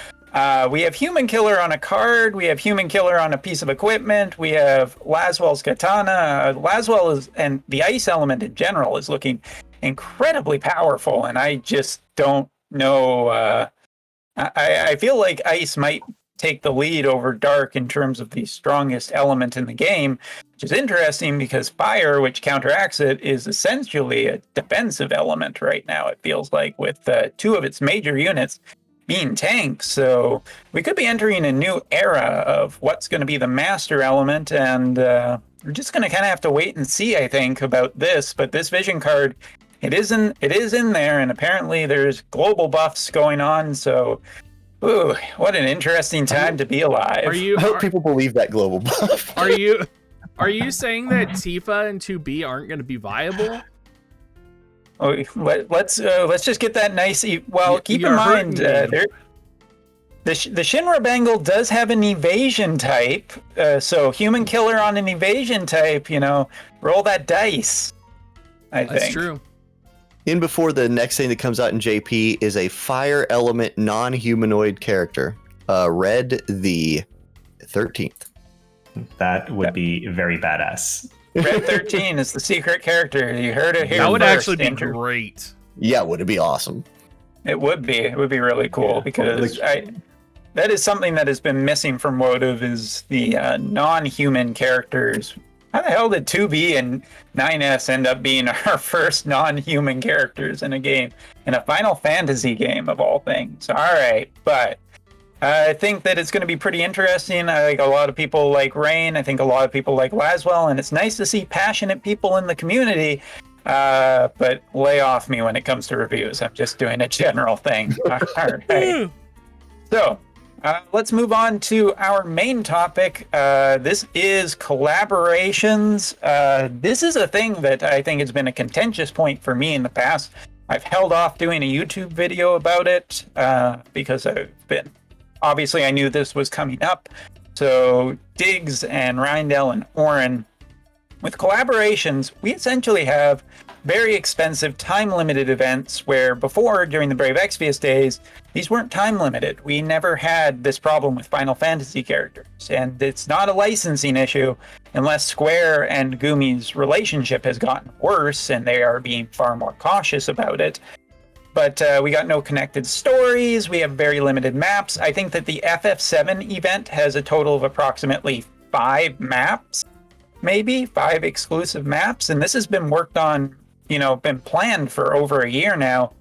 S4: we have Human Killer on a card, we have Human Killer on a piece of equipment, we have Laswell's Katana. Laswell is, and the ice element in general is looking incredibly powerful, and I just don't know. I feel like ice might take the lead over dark in terms of the strongest element in the game, which is interesting because fire, which counteracts it, is essentially a defensive element right now, it feels like, with two of its major units being tanks. So we could be entering a new era of what's going to be the master element, and we're just going to kind of have to wait and see, I think, about this. But this vision card, it is in there, and apparently there's global buffs going on. So, ooh, what an interesting time to be alive.
S3: I hope people believe that global buff.
S1: Are you saying that Tifa and 2B aren't going to be viable?
S4: Oh, let's just get that nice. Well, keep in mind, the Shinra Bangle does have an evasion type, so Human Killer on an evasion type. Roll that dice. I think
S1: That's true.
S3: In before the next thing that comes out in JP is a fire element non-humanoid character, Red the 13th.
S2: That would be very badass.
S4: Red 13 is the secret character. You heard it here.
S1: That would
S4: first,
S1: actually be
S4: Andrew.
S1: great.
S3: Yeah, would it be awesome?
S4: It would be. It would be really cool because that is something that has been missing from WoTV is the non-human characters. How the hell did 2B and 9S end up being our first non-human characters in a game, in a Final Fantasy game of all things? All right, but I think that it's going to be pretty interesting. I think a lot of people like Rain. I think a lot of people like Laswell, and it's nice to see passionate people in the community. But lay off me when it comes to reviews. I'm just doing a general thing. All right. So let's move on to our main topic. This is collaborations. This is a thing that I think has been a contentious point for me in the past. I've held off doing a YouTube video about it because obviously I knew this was coming up. So Diggs and Reindell and Auronnj, with collaborations, we essentially have very expensive time-limited events where before, during the Brave Exvius days, these weren't time-limited. We never had this problem with Final Fantasy characters. And it's not a licensing issue unless Square and Gumi's relationship has gotten worse and they are being far more cautious about it. But we got no connected stories. We have very limited maps. I think that the FF7 event has a total of approximately 5 maps, maybe 5 exclusive maps. And this has been worked on, been planned for over a year now.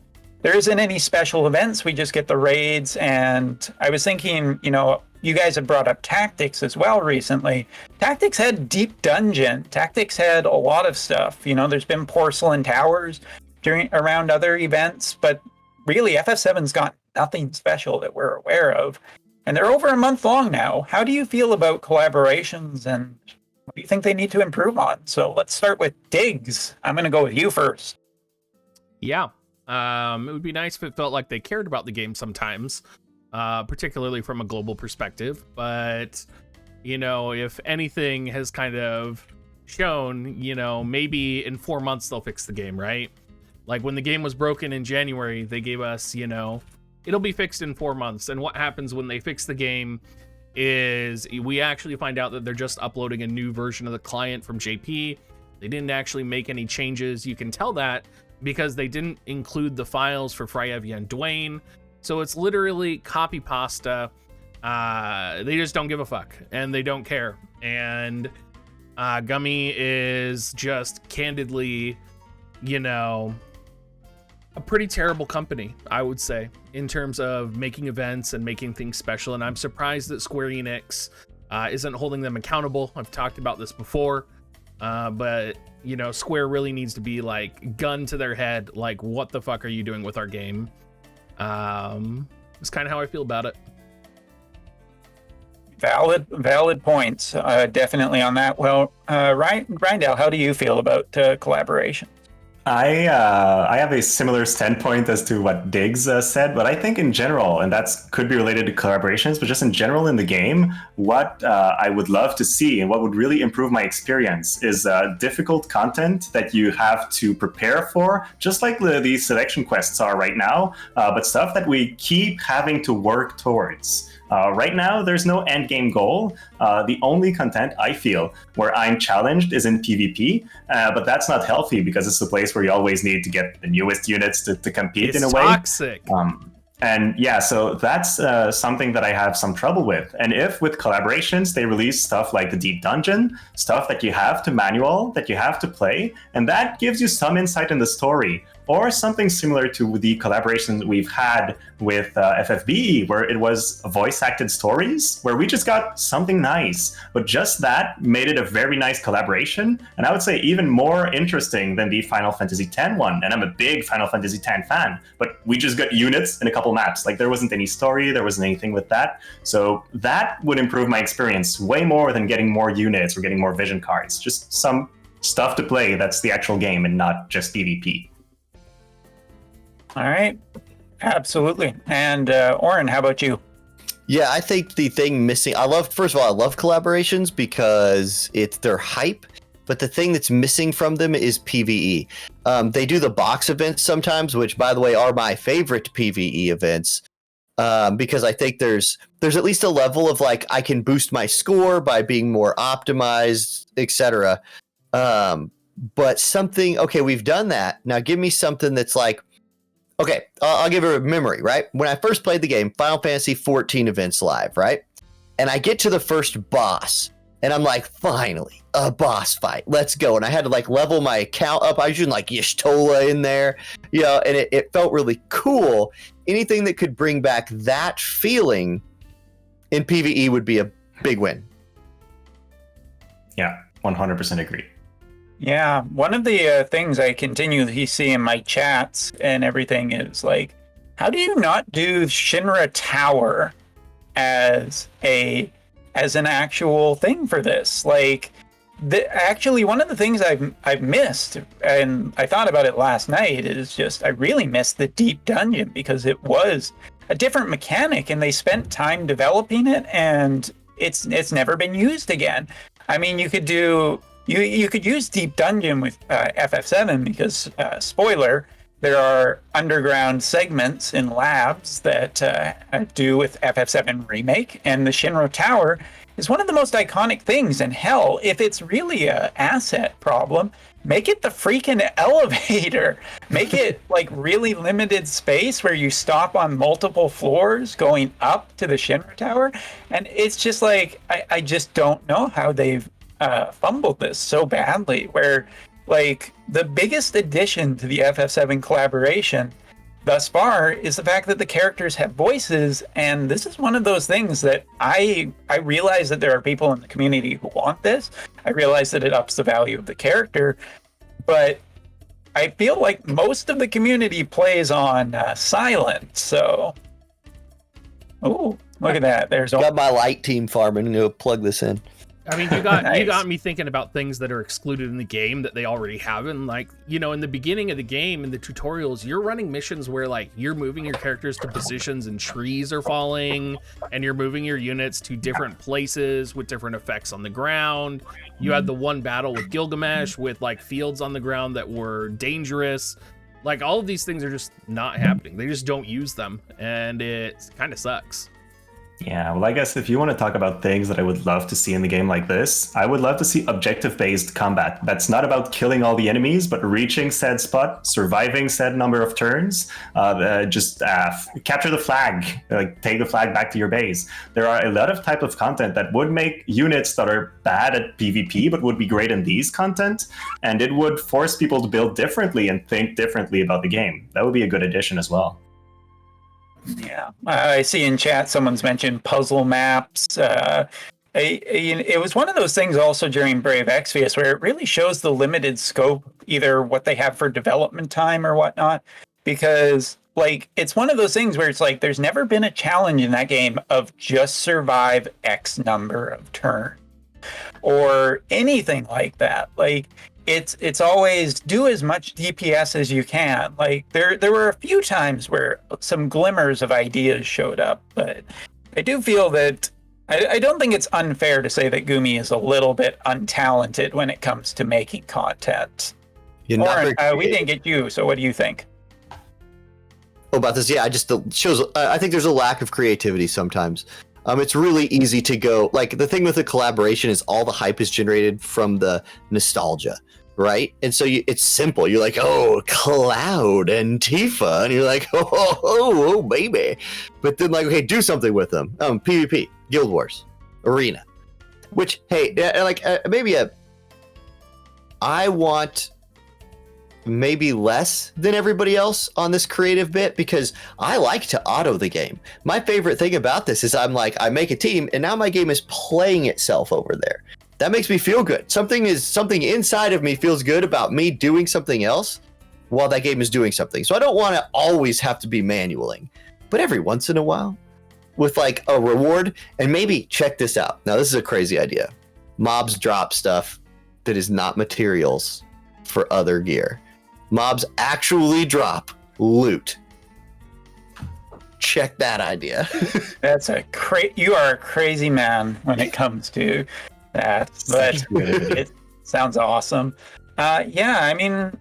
S4: There isn't any special events. We just get the raids. And I was thinking, you guys have brought up Tactics as well recently. Tactics had Deep Dungeon. Tactics had a lot of stuff. There's been Porcelain Towers around other events, but really FF7's got nothing special that we're aware of, and they're over a month long now. How do you feel about collaborations, and what do you think they need to improve on? So let's start with Diggs. I'm going to go with you first.
S1: Yeah, it would be nice if it felt like they cared about the game sometimes, particularly from a global perspective. But if anything has kind of shown, maybe in 4 months they'll fix the game, right? Like when the game was broken in January, they gave us, it'll be fixed in 4 months. And what happens when they fix the game is we actually find out that they're just uploading a new version of the client from JP. They didn't actually make any changes. You can tell that because they didn't include the files for Freyevia and Dwayne. So it's literally copy pasta. They just don't give a fuck and they don't care. And Gummy is just candidly, you know, a pretty terrible company, I would say, in terms of making events and making things special. And I'm surprised that Square Enix isn't holding them accountable. I've talked about this before, but you know, Square really needs to be like gun to their head. Like, what the fuck are you doing with our game? It's kind of how I feel about it.
S4: Valid points, definitely on that. Well, Reindell, how do you feel about collaboration?
S2: I have a similar standpoint as to what Diggs said, but I think in general, and that could be related to collaborations, but just in general in the game, what I would love to see and what would really improve my experience is difficult content that you have to prepare for, just like these selection quests are right now, but stuff that we keep having to work towards. Right now, there's no end game goal. The only content I feel where I'm challenged is in PvP, but that's not healthy because it's a place where you always need to get the newest units to compete in a way.
S1: It's toxic.
S2: And yeah, so that's something that I have some trouble with. And if with collaborations, they release stuff like the Deep Dungeon, stuff that you have to manual, that you have to play, and that gives you some insight in the story, or something similar to the collaborations we've had with FFBE, where it was voice-acted stories, where we just got something nice. But just that made it a very nice collaboration, and I would say even more interesting than the Final Fantasy X one. And I'm a big Final Fantasy X fan, but we just got units and a couple maps. Like, there wasn't any story, there wasn't anything with that. So that would improve my experience way more than getting more units or getting more vision cards. Just some stuff to play that's the actual game and not just PvP.
S4: All right, absolutely. And Auronnj, how about you?
S3: Yeah, I think the thing missing, first of all, I love collaborations because they're hype, but the thing that's missing from them is PvE. They do the box events sometimes, which, by the way, are my favorite PvE events, because I think there's at least a level of, like, I can boost my score by being more optimized, etc. But something, okay, we've done that. Now give me something that's like, okay, I'll give it a memory, right? When I first played the game, Final Fantasy 14 events live, right? And I get to the first boss, and I'm like, finally, a boss fight. Let's go. And I had to, like, level my account up. I was using, like, Y'shtola in there, you know, and it felt really cool. Anything that could bring back that feeling in PvE would be a big win.
S2: Yeah, 100% agree.
S4: Yeah, one of the things I continually see in my chats and everything is like, how do you not do Shinra Tower as an actual thing for this? Like, actually, one of the things I've missed, and I thought about it last night, is just I really missed the Deep Dungeon because it was a different mechanic, and they spent time developing it, and it's never been used again. I mean, you could do. You could use Deep Dungeon with FF7 because, spoiler, there are underground segments in labs that do with FF7 Remake, and the Shinra Tower is one of the most iconic things. And hell, if it's really an asset problem, make it the freaking elevator. Make it like really limited space where you stop on multiple floors going up to the Shinra Tower. And it's just like, I just don't know how they've fumbled this so badly, where like the biggest addition to the FF7 collaboration thus far is the fact that the characters have voices, and this is one of those things that I realize that there are people in the community who want this. I realize that it ups the value of the character, but I feel like most of the community plays on silent. So, oh, look at that! There's
S3: got my light team farming. I'm gonna plug this in.
S1: I mean, you got me thinking about things that are excluded in the game that they already have. And like, you know, in the beginning of the game, in the tutorials, you're running missions where like you're moving your characters to positions and trees are falling, and you're moving your units to different places with different effects on the ground. You had the one battle with Gilgamesh with like fields on the ground that were dangerous. Like, all of these things are just not happening. They just don't use them, and it kind of sucks.
S2: Yeah, well, I guess if you want to talk about things that I would love to see in the game like this, I would love to see objective-based combat. That's not about killing all the enemies, but reaching said spot, surviving said number of turns, capture the flag, like take the flag back to your base. There are a lot of type of content that would make units that are bad at PvP, but would be great in these content, and it would force people to build differently and think differently about the game. That would be a good addition as well.
S4: Yeah, I see in chat someone's mentioned puzzle maps. It was one of those things also during Brave Exvius where it really shows the limited scope, either what they have for development time or whatnot, because like it's one of those things where it's like there's never been a challenge in that game of just survive X number of turns or anything like that. Like it's always do as much DPS as you can. Like there were a few times where some glimmers of ideas showed up, but I do feel that I don't think it's unfair to say that Gumi is a little bit untalented when it comes to making content. Ouronnj, we didn't get you, so what do you think?
S3: Oh, about this, yeah, shows. I think there's a lack of creativity sometimes. It's really easy to go, like, the thing with the collaboration is all the hype is generated from the nostalgia, right? And so it's simple. You're like, oh, Cloud and Tifa, and you're like, oh, baby. But then, like, okay, do something with them. PvP, Guild Wars, Arena. Which, hey, I want maybe less than everybody else on this creative bit because I like to auto the game. My favorite thing about this is I make a team and now my game is playing itself over there. That makes me feel good. Something inside of me feels good about me doing something else while that game is doing something. So I don't want to always have to be manualing, but every once in a while with like a reward, and maybe check this out. Now this is a crazy idea. Mobs drop stuff that is not materials for other gear. Mobs actually drop loot. Check that idea.
S4: You are a crazy man when it comes to that, but it sounds awesome. Yeah, I mean,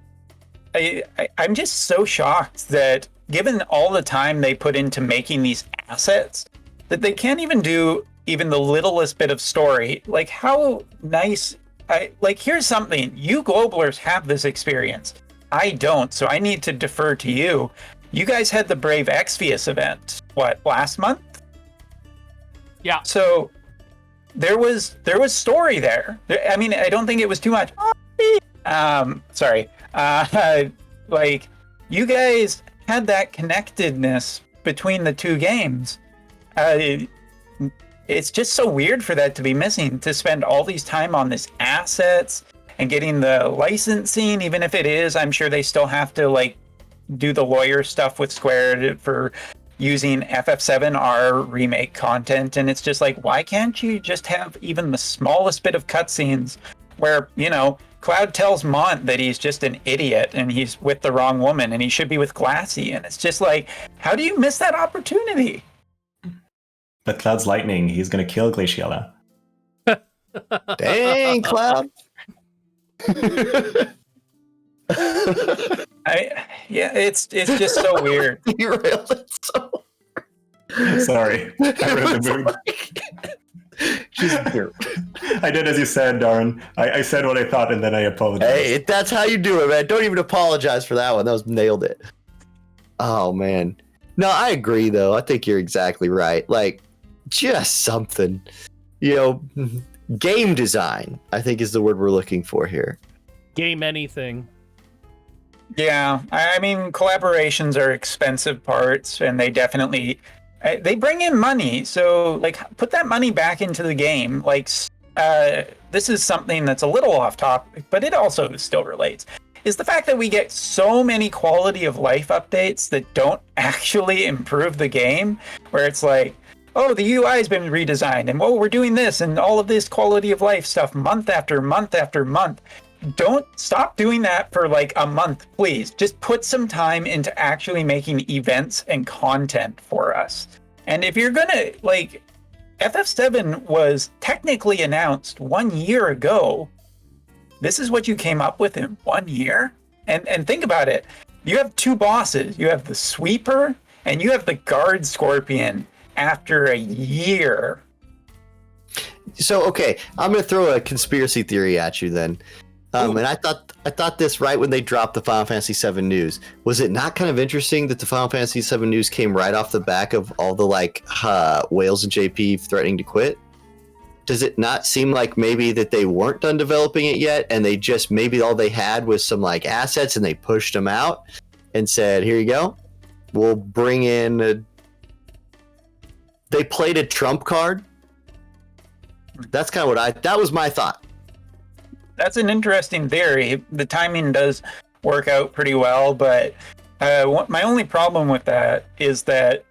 S4: I'm just so shocked that given all the time they put into making these assets, that they can't even do even the littlest bit of story. Like, how nice. Here's something. You globalers have this experience. I don't, so I need to defer to you. You guys had the Brave Exvius event, last month?
S1: Yeah.
S4: So there was story there. I mean, I don't think it was too much. Sorry. You guys had that connectedness between the two games. It's just so weird for that to be missing, to spend all these time on this assets and getting the licensing, even if it is, I'm sure they still have to do the lawyer stuff with Square for using FF7R remake content. And it's just like, why can't you just have even the smallest bit of cutscenes where, Cloud tells Mont that he's just an idiot and he's with the wrong woman and he should be with Glassy. And it's just like, how do you miss that opportunity?
S2: But Cloud's lightning. He's going to kill Glaciella.
S3: Dang, Cloud.
S4: It's just so weird.
S3: You railed it so.
S2: Sorry, I ruined the mood. I did as you said, Darren. I said what I thought and then I apologized.
S3: Hey, that's how you do it, man. Don't even apologize for that one. That was nailed it. Oh man. No, I agree though. I think you're exactly right. Like, just something. Game design, I think, is the word we're looking for here.
S1: Game anything.
S4: Yeah, I mean, collaborations are expensive parts, and they definitely they bring in money. So, put that money back into the game. This is something that's a little off topic, but it also still relates. Is the fact that we get so many quality of life updates that don't actually improve the game, where it's like, oh, the UI has been redesigned, and we're doing this, and all of this quality of life stuff month after month after month. Don't stop doing that for a month, please. Just put some time into actually making events and content for us. And if you're gonna, FF7 was technically announced 1 year ago. This is what you came up with in 1 year? And think about it. you have two bosses. You have the Sweeper and you have the Guard Scorpion after a year.
S3: So, okay, I'm going to throw a conspiracy theory at you then. And I thought this right when they dropped the Final Fantasy VII news. Was it not kind of interesting that the Final Fantasy VII news came right off the back of all the Wales and JP threatening to quit? Does it not seem like maybe that they weren't done developing it yet, and they just maybe all they had was some assets, and they pushed them out and said, "Here you go, we'll bring in." They played a trump card. That's kind of that was my thought.
S4: That's an interesting theory. The timing does work out pretty well, but my only problem with that is that,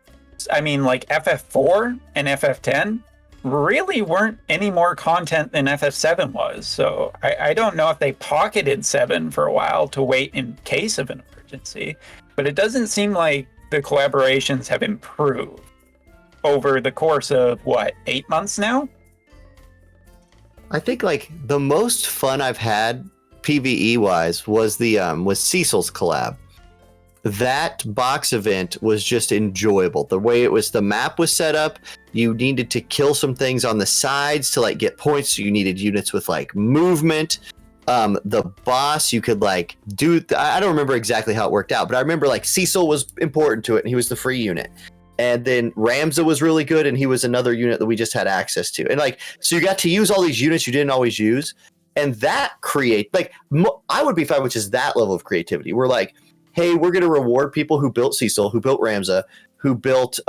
S4: I mean, FF4 and FF10 really weren't any more content than FF7 was. So I don't know if they pocketed 7 for a while to wait in case of an emergency, but it doesn't seem like the collaborations have improved over the course of, 8 months now?
S3: I think the most fun I've had PvE wise was was Cecil's collab. That box event was just enjoyable. The way the map was set up, you needed to kill some things on the sides to get points. So you needed units with movement. The boss, you could do. I don't remember exactly how it worked out, but I remember Cecil was important to it, and he was the free unit. And then Ramza was really good, and he was another unit that we just had access to. And so you got to use all these units you didn't always use. And that I would be fine with just that level of creativity. We're hey, we're going to reward people who built Cecil, who built Ramza, who built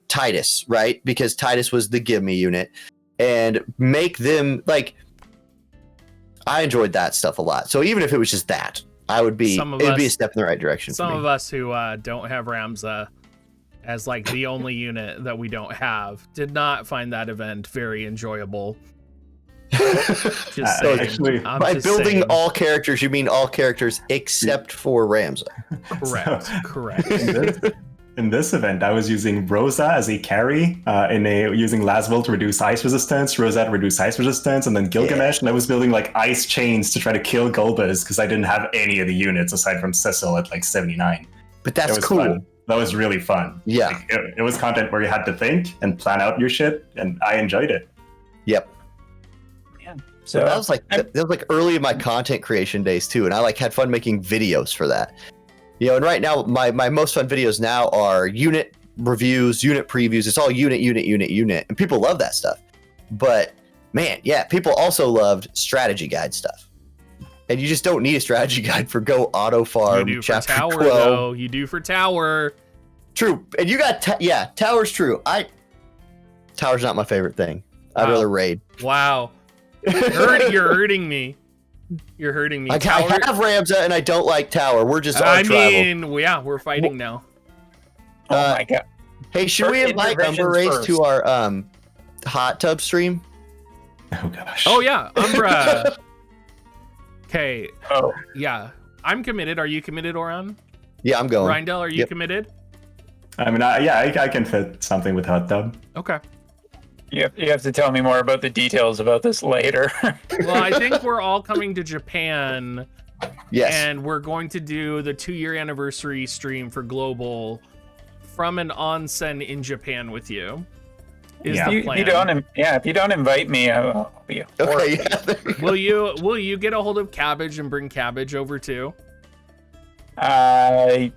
S3: Titus, right? Because Titus was the give me unit. And make them, I enjoyed that stuff a lot. So even if it was just that, it would be a step in the right direction for me.
S1: Some of us who don't have Ramza as the only unit that we don't have did not find that event very enjoyable. Just saying.
S2: Actually,
S3: by building all characters, you mean all characters except for Ramza.
S1: Correct.
S2: In this event, I was using Rosa as a carry, using Laswell to reduce ice resistance, Rosa to reduce ice resistance, and then Gilgamesh, and I was building ice chains to try to kill Golbez because I didn't have any of the units aside from Cecil at 79.
S3: But that's cool.
S2: Fun. That was really fun.
S3: Yeah.
S2: It was content where you had to think and plan out your shit, and I enjoyed it.
S3: Yep.
S4: Yeah.
S3: So that was early in my content creation days too, and I had fun making videos for that. And right now my most fun videos now are unit reviews, unit previews. It's all unit, and people love that stuff. But man, yeah, people also loved strategy guide stuff. And you just don't need a strategy guide for Go Auto Farm.
S1: You do for
S3: Chapter
S1: Tower,
S3: 12.
S1: though. You do for Tower.
S3: True. And you got, Tower's true. Tower's not my favorite thing. I'd rather raid.
S1: Wow. You're hurting me. You're hurting me.
S3: I have Ramza and I don't like Tower. We're just on
S1: tribal. Yeah, we're fighting now.
S4: Oh my god.
S3: Hey, should we invite Umbra Race to our hot tub stream?
S2: Oh gosh.
S1: Oh yeah, Umbra. Okay.
S4: Oh.
S1: Yeah. I'm committed. Are you committed, Auronnj?
S3: Yeah, I'm going.
S1: Reindell, are you committed?
S2: I mean, I can fit something with hot tub.
S1: Okay.
S4: You have to tell me more about the details about this later.
S1: Well, I think we're all coming to Japan.
S3: Yes.
S1: And we're going to do the 2-year anniversary stream for Global from an onsen in Japan with you. Is the plan.
S4: If you don't invite me, I'll be
S3: okay.
S1: Yeah. Will you get a hold of Cabbage and bring Cabbage over too?
S4: I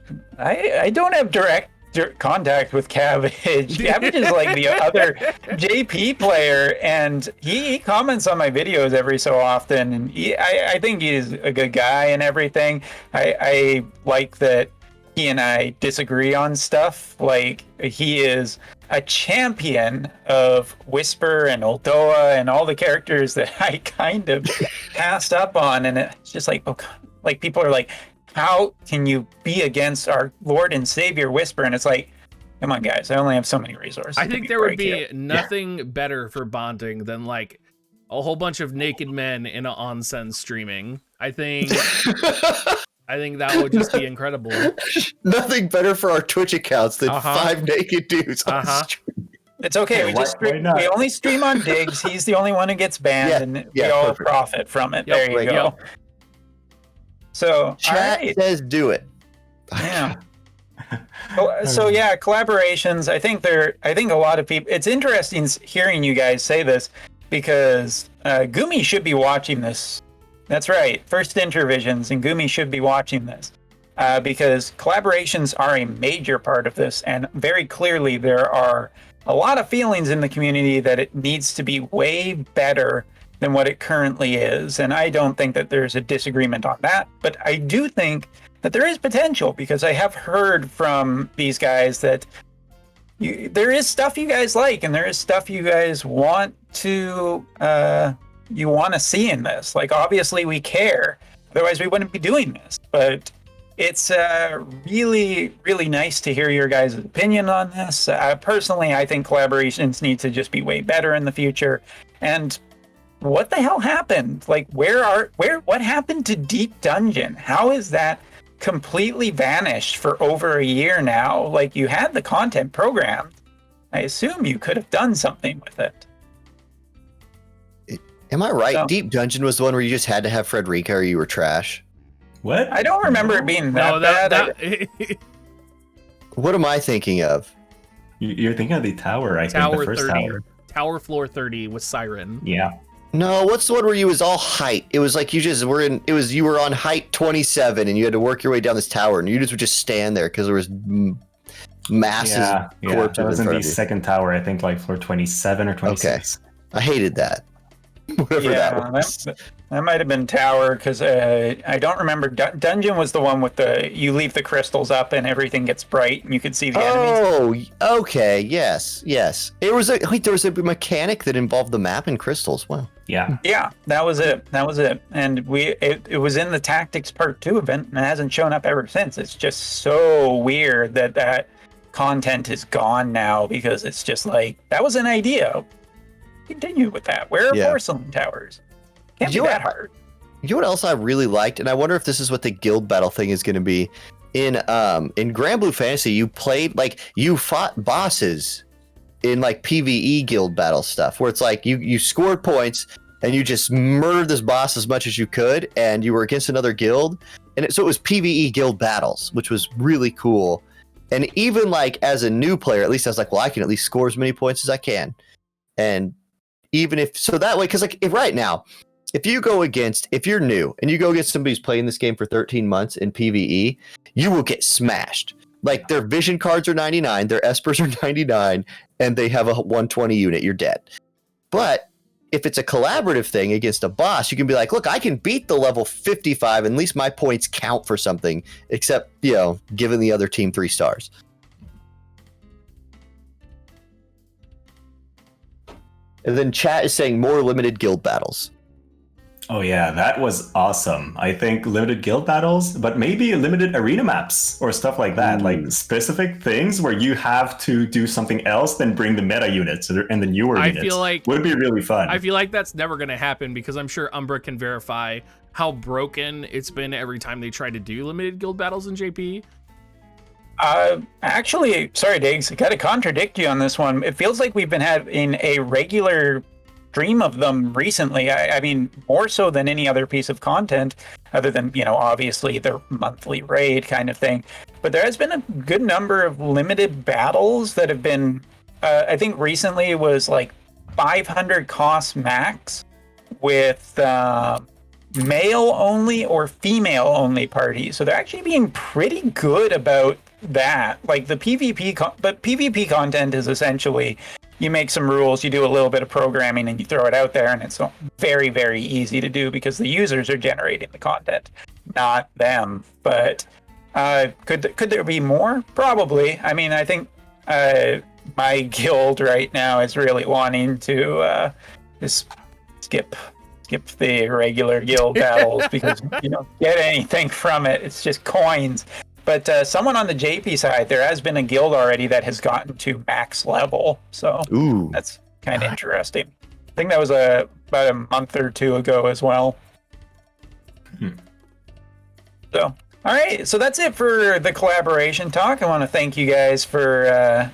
S4: don't have direct contact with Cabbage. Cabbage is the other JP player, and he comments on my videos every so often, and I think he's a good guy and everything. I like that he and I disagree on stuff. He is a champion of Whisper and Uldoa and all the characters that I kind of passed up on, and it's just people are how can you be against our Lord and Savior Whisper? And it's come on, guys, I only have so many resources.
S1: I think there would be nothing better for bonding than a whole bunch of naked men in an onsen streaming. I think that would just be incredible.
S3: Nothing better for our Twitch accounts than 5 naked dudes on stream.
S4: It's okay. We only stream on Diggs. He's the only one who gets banned, and we all profit from it. Yep, there you go. So
S3: chat says do it.
S4: Yeah. So yeah, collaborations. I think a lot of people. It's interesting hearing you guys say this because Gumi should be watching this. That's right. First Intervisions and Gumi should be watching this because collaborations are a major part of this, and very clearly there are a lot of feelings in the community that it needs to be way better than what it currently is. And I don't think that there's a disagreement on that, but I do think that there is potential because I have heard from these guys that there is stuff you guys like and there is stuff you guys want to see in this. Like, obviously we care, otherwise we wouldn't be doing this, but it's really, really nice to hear your guys' opinion on this. Personally, I think collaborations need to just be way better in the future. And what the hell happened? Like, what happened to Deep Dungeon? How is that completely vanished for over a year now? Like, you had the content programmed. I assume you could have done something with it.
S3: Am I right?
S4: So,
S3: Deep Dungeon was the one where you just had to have Frederica or you were trash.
S2: What?
S4: I don't remember it being that bad.
S3: What am I thinking of?
S2: You're thinking of the tower, I think,
S1: Tower
S2: the first
S1: 30.
S2: tower.
S1: Tower floor 30 with Siren.
S2: Yeah.
S3: No, what's the one where you was all height? It was like you were on height 27 and you had to work your way down this tower and you just would just stand there because there was massive corpses.
S2: That was in
S3: front
S2: the
S3: of you.
S2: second tower, I think, like floor 27 or 26.
S3: I hated that. Whatever that was.
S4: That might have been tower because I don't remember. Dungeon was the one with you leave the crystals up and everything gets bright and you can see the enemies.
S3: Oh, okay, yes. There was a mechanic that involved the map and crystals. Wow.
S2: Yeah.
S4: Yeah, that was it. And it was in the Tactics Part 2 event and it hasn't shown up ever since. It's just so weird that content is gone now because it's just like, that was an idea. Continue with that. Where are porcelain towers? Can't be that hard.
S3: You know what else I really liked, and I wonder if this is what the guild battle thing is going to be. In Grand Blue Fantasy, you fought bosses in like PvE guild battle stuff, where it's like you scored points and you just murdered this boss as much as you could, and you were against another guild, and so it was PvE guild battles, which was really cool. And even like as a new player, at least I was like, well, I can at least score as many points as I can, and even if so that way, because like right now, if you're new and you go against somebody who's playing this game for 13 months in PvE, you will get smashed. Like their vision cards are 99, their espers are 99, and they have a 120 unit, you're dead. But if it's a collaborative thing against a boss, you can be like, look, I can beat the level 55, and at least my points count for something, except, giving the other team 3 stars. And then chat is saying more limited guild battles.
S2: Oh yeah, that was awesome. I think limited guild battles, but maybe limited arena maps or stuff like that. Like specific things where you have to do something else than bring the meta units and the newer units.
S1: Feel like
S2: would be really fun.
S1: I feel like that's never going to happen because I'm sure Umbra can verify how broken it's been every time they try to do limited guild battles in JP.
S4: Actually, sorry, Diggs, I gotta contradict you on this one. It feels like we've been having a regular stream of them recently. I mean, more so than any other piece of content, other than, obviously the monthly raid kind of thing. But there has been a good number of limited battles that have been, I think recently it was like 500 cost max with male only or female only parties. So they're actually being pretty good about that. Like the but PvP content is essentially you make some rules, you do a little bit of programming, and you throw it out there, and it's very, very easy to do because the users are generating the content, not them. But could there be more? Probably. I mean, I think my guild right now is really wanting to just skip the regular guild battles because you don't get anything from it. It's just coins. But someone on the JP side, there has been a guild already that has gotten to max level. So that's kind of interesting. I think that was about a month or two ago as well. So, all right. So that's it for the collaboration talk. I want to thank you guys for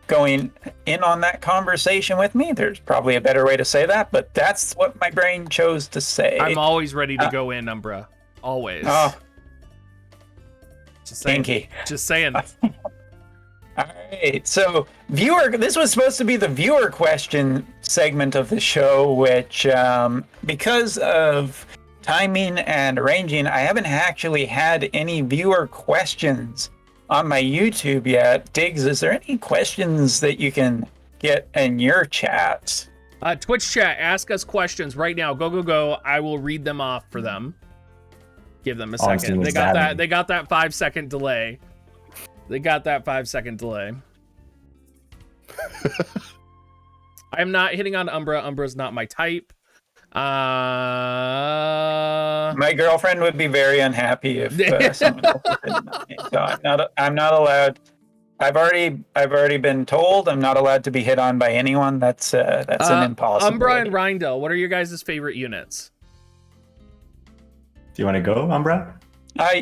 S4: going in on that conversation with me. There's probably a better way to say that, but that's what my brain chose to say.
S1: I'm always ready to go in, Umbra. Always. Just saying.
S4: Kinky.
S1: Just saying.
S4: All right. So, this was supposed to be the viewer question segment of the show, which, because of timing and arranging, I haven't actually had any viewer questions on my YouTube yet. Diggs, is there any questions that you can get in your chat?
S1: Twitch chat, ask us questions right now. Go. I will read them off for them. Give them a second. They got that. They got that 5-second delay. I am not hitting on Umbra. Umbra's not my type.
S4: My girlfriend would be very unhappy if someone else was hitting on me. So I'm not allowed. I've already been told I'm not allowed to be hit on by anyone. That's an impossibility.
S1: Umbra and Reindell, what are your guys' favorite units?
S2: Do you want to go, Umbra?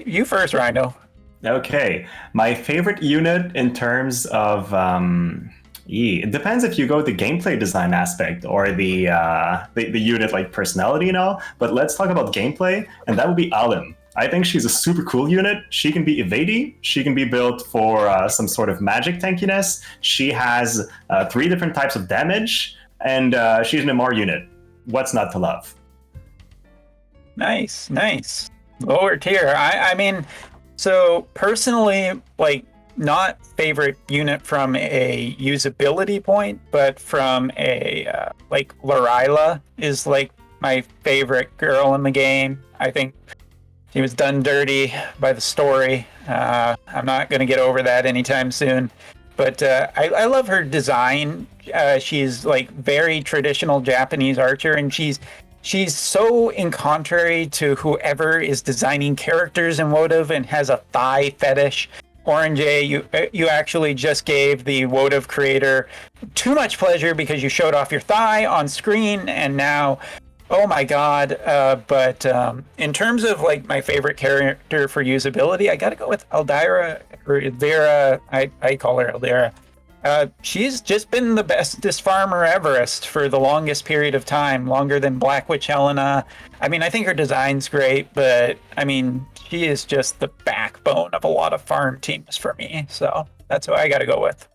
S4: You first, Reindell.
S2: Okay, my favorite unit in terms of it depends if you go the gameplay design aspect or the unit like personality and all. But let's talk about gameplay, and that would be Alim. I think she's a super cool unit. She can be evadey. She can be built for some sort of magic tankiness. She has 3 different types of damage, and she's an MR unit. What's not to love?
S4: Nice. Lower tier. I mean, so personally, like, not favorite unit from a usability point, but from a like Lorila is like my favorite girl in the game. I think she was done dirty by the story. I'm not going to get over that anytime soon. But I love her design. She's like very traditional Japanese archer, and she's so in contrary to whoever is designing characters in WoTV and has a thigh fetish. Auronnj, you actually just gave the WoTV creator too much pleasure because you showed off your thigh on screen, and now, oh my god. But in terms of like my favorite character for usability, I gotta go with Eldyra, or Eldyra. I call her Eldyra. She's just been the bestest farmer Everest for the longest period of time, longer than Black Witch Helena. I mean, I think her design's great, but I mean, she is just the backbone of a lot of farm teams for me. So that's who I got to go with.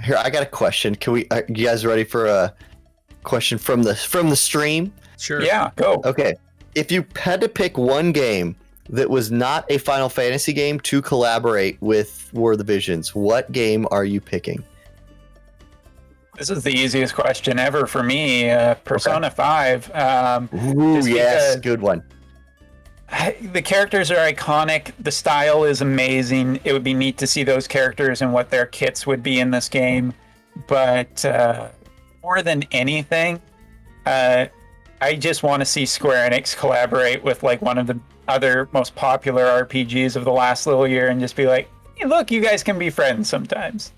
S3: Here, I got a question. Can we? Are you guys ready for a question from the stream?
S1: Sure.
S4: Yeah, go.
S3: Okay. If you had to pick one game that was not a Final Fantasy game to collaborate with War of the Visions, what game are you picking?
S4: This is the easiest question ever for me. Persona 5.
S3: Ooh, yes, good one.
S4: The characters are iconic. The style is amazing. It would be neat to see those characters and what their kits would be in this game. But more than anything, I just want to see Square Enix collaborate with like one of the other most popular RPGs of the last little year and just be like, hey, look, you guys can be friends sometimes.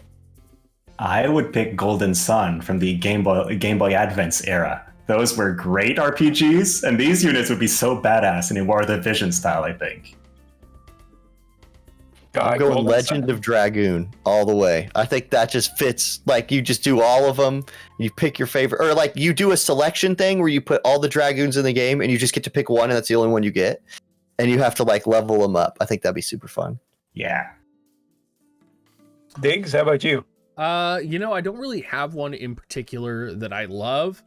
S2: I would pick Golden Sun from the Game Boy Advance era. Those were great RPGs, and these units would be so badass in a War of the Vision style, I think.
S3: I'm going Legend of Dragoon all the way. I think that just fits. Like, you just do all of them. You pick your favorite, or like you do a selection thing where you put all the Dragoons in the game and you just get to pick one, and that's the only one you get. And you have to like level them up. I think that'd be super fun.
S2: Yeah.
S4: Diggs, how about you?
S1: You know, I don't really have one in particular that I love.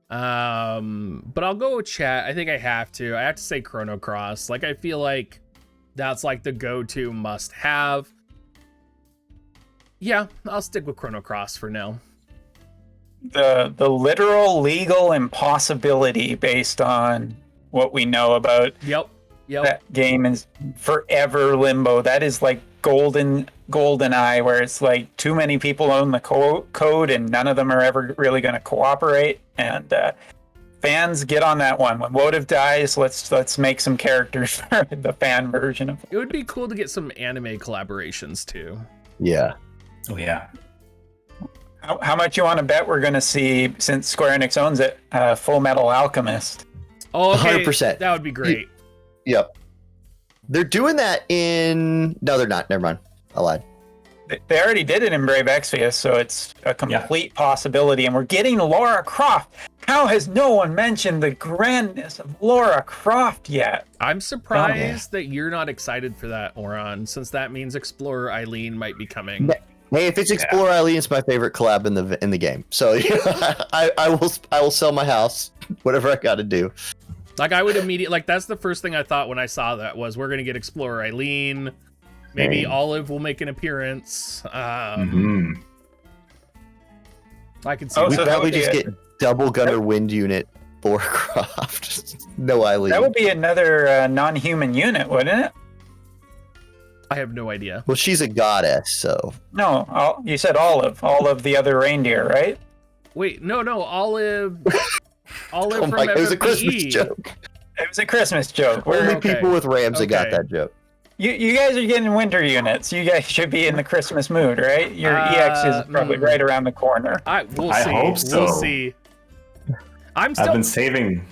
S1: But I'll go with chat. I think I have to say Chrono Cross. Like, I feel like that's like the go-to must-have. Yeah, I'll stick with Chrono Cross for now.
S4: The literal legal impossibility based on what we know about that game is forever limbo. That is like GoldenEye, where it's like too many people own the code and none of them are ever really going to cooperate. And fans, get on that one. When WoTV dies, let's make some characters for the fan version of it.
S1: It would be cool to get some anime collaborations too.
S3: Yeah.
S2: Oh yeah.
S4: How much you want to bet we're going to see, since Square Enix owns it, Full Metal Alchemist?
S1: Oh, okay.
S3: 100%.
S1: That would be great.
S3: Yep. They're doing that in... No, they're not. Never mind. I lied.
S4: They already did it in Brave Exvius, so it's a complete possibility. And we're getting Lara Croft. How has no one mentioned the grandness of Lara Croft yet?
S1: I'm surprised that you're not excited for that, Auronnj, since that means Explorer Eileen might be coming.
S3: Hey, if it's Explorer Eileen, it's my favorite collab in the game. So I will sell my house, whatever I got to do.
S1: Like I would immediately like that's the first thing I thought when I saw that was we're gonna get Explorer Eileen. Maybe Olive will make an appearance. I can see.
S3: We
S4: so
S3: probably just get double gunner wind unit for Croft. No Eileen.
S4: That would be another non-human unit, wouldn't it?
S1: I have no idea.
S3: Well, she's a goddess, so.
S4: No, you said Olive. Olive the other reindeer, right?
S1: Wait, no, Olive. Olive
S3: Oh
S1: from
S3: my, it was a
S1: FFBE.
S3: Christmas joke.
S4: It was a Christmas joke.
S3: Only
S1: Okay.
S3: people with Rams that got
S1: Okay.
S3: that joke.
S4: You guys are getting winter units. You guys should be in the Christmas mood, right? Your EX is probably right around the corner.
S1: We'll
S2: I
S1: see.
S2: hope so.
S1: We'll see. I'm still.
S2: I've been saving.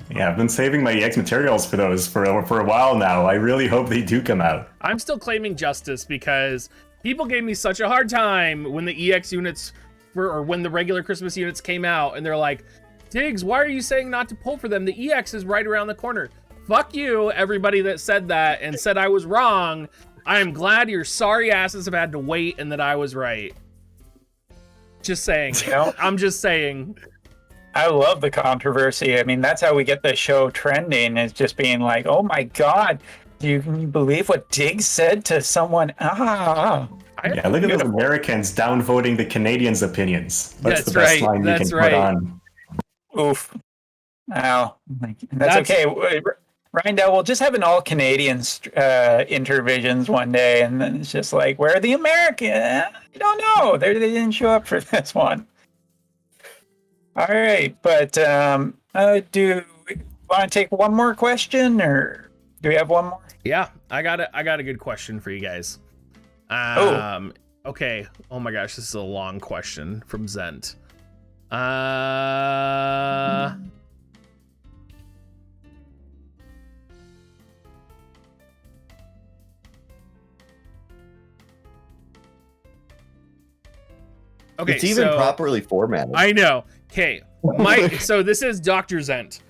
S2: Yeah, I've been saving my EX materials for those for a while now. I really hope they do come out.
S1: I'm still claiming justice because people gave me such a hard time when the EX units or when the regular Christmas units came out, and they're like, "Diggs, why are you saying not to pull for them? The EX is right around the corner." Fuck you, everybody that said that and said I was wrong. I am glad your sorry asses have had to wait and that I was right. Just saying.
S4: You know?
S1: I'm just saying.
S4: I love the controversy. I mean, that's how we get the show trending, is just being like, oh my God, can you believe what Diggs said to someone?
S2: Yeah, look at those Americans downvoting the Canadians' opinions. That's the best line you can put on.
S4: Oof. Wow. That's okay. Reindell, we'll just have an all Canadian intervisions one day, and then it's just like, where are the Americans? I don't know. They didn't show up for this one. All right, but do we want to take one more question, or do we have one more?
S1: Yeah, I got a good question for you guys. Okay. Oh my gosh, this is a long question from Zent. Okay,
S3: it's even
S1: so,
S3: properly formatted.
S1: I know. Okay, so this is Dr. Zent.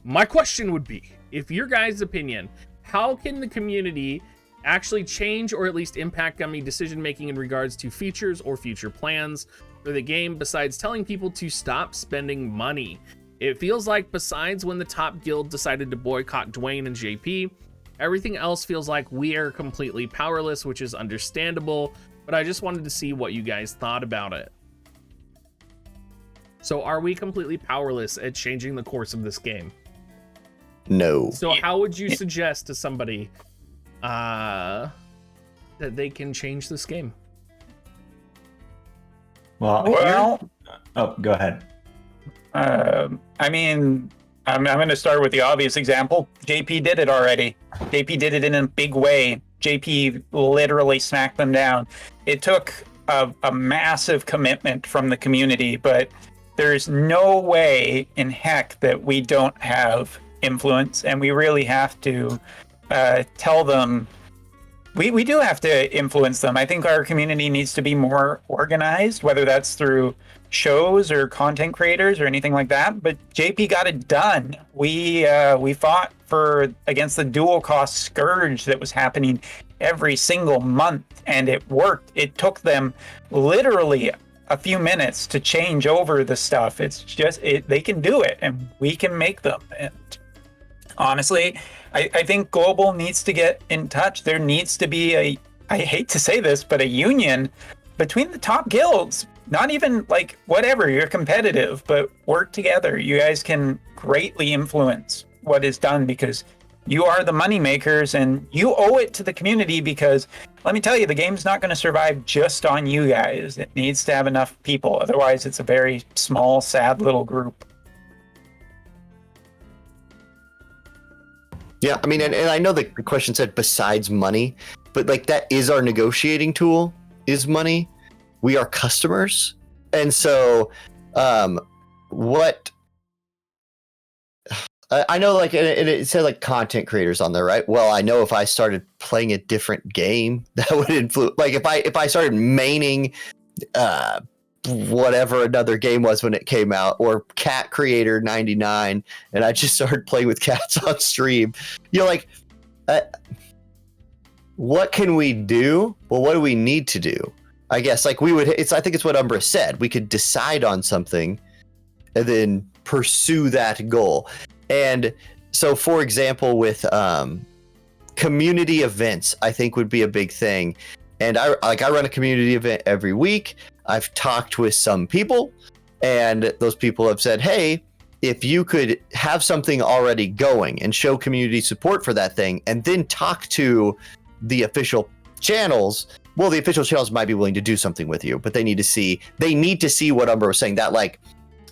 S1: My question would be, if your guys' opinion, how can the community actually change or at least impact gummy decision making in regards to features or future plans for the game besides telling people to stop spending money? It feels like besides when the top guild decided to boycott Dwayne and JP, everything else feels like we are completely powerless, which is understandable, but I just wanted to see what you guys thought about it. So are we completely powerless at changing the course of this game?
S3: No.
S1: So how would you suggest to somebody that they can change this game?
S2: Well, oh, go ahead.
S4: I mean, I'm going to start with the obvious example. JP did it already. JP did it in a big way. JP literally smacked them down. It took a massive commitment from the community, but there's no way in heck that we don't have influence, and we really have to tell them. We do have to influence them. I think our community needs to be more organized, whether that's through shows or content creators or anything like that. But JP got it done. We fought against the dual cost scourge that was happening every single month, and it worked. It took them literally a few minutes to change over the stuff. It's just they can do it, and we can make them. And honestly, I think Global needs to get in touch. There needs to be I hate to say this, but a union between the top guilds. Not even like whatever, you're competitive, but work together. You guys can greatly influence what is done, because you are the money makers and you owe it to the community, because let me tell you, the game's not going to survive just on you guys. It needs to have enough people. Otherwise, it's a very small, sad little group.
S3: Yeah, I mean, and I know the question said besides money, but like that is our negotiating tool, is money. We are customers. And so what I know, like, and it said like content creators on there, right? Well, I know if I started playing a different game, that would influence. Like if I started maining whatever another game was when it came out, or Cat Creator 99, and I just started playing with cats on stream. You're like, what can we do? Well, what do we need to do? I guess like I think it's what Umbra said. We could decide on something and then pursue that goal. And so, for example, with community events, I think would be a big thing. And I run a community event every week. I've talked with some people, and those people have said, hey, if you could have something already going and show community support for that thing, and then talk to the official channels, well, the official channels might be willing to do something with you, but they need to see what Umbra was saying, that like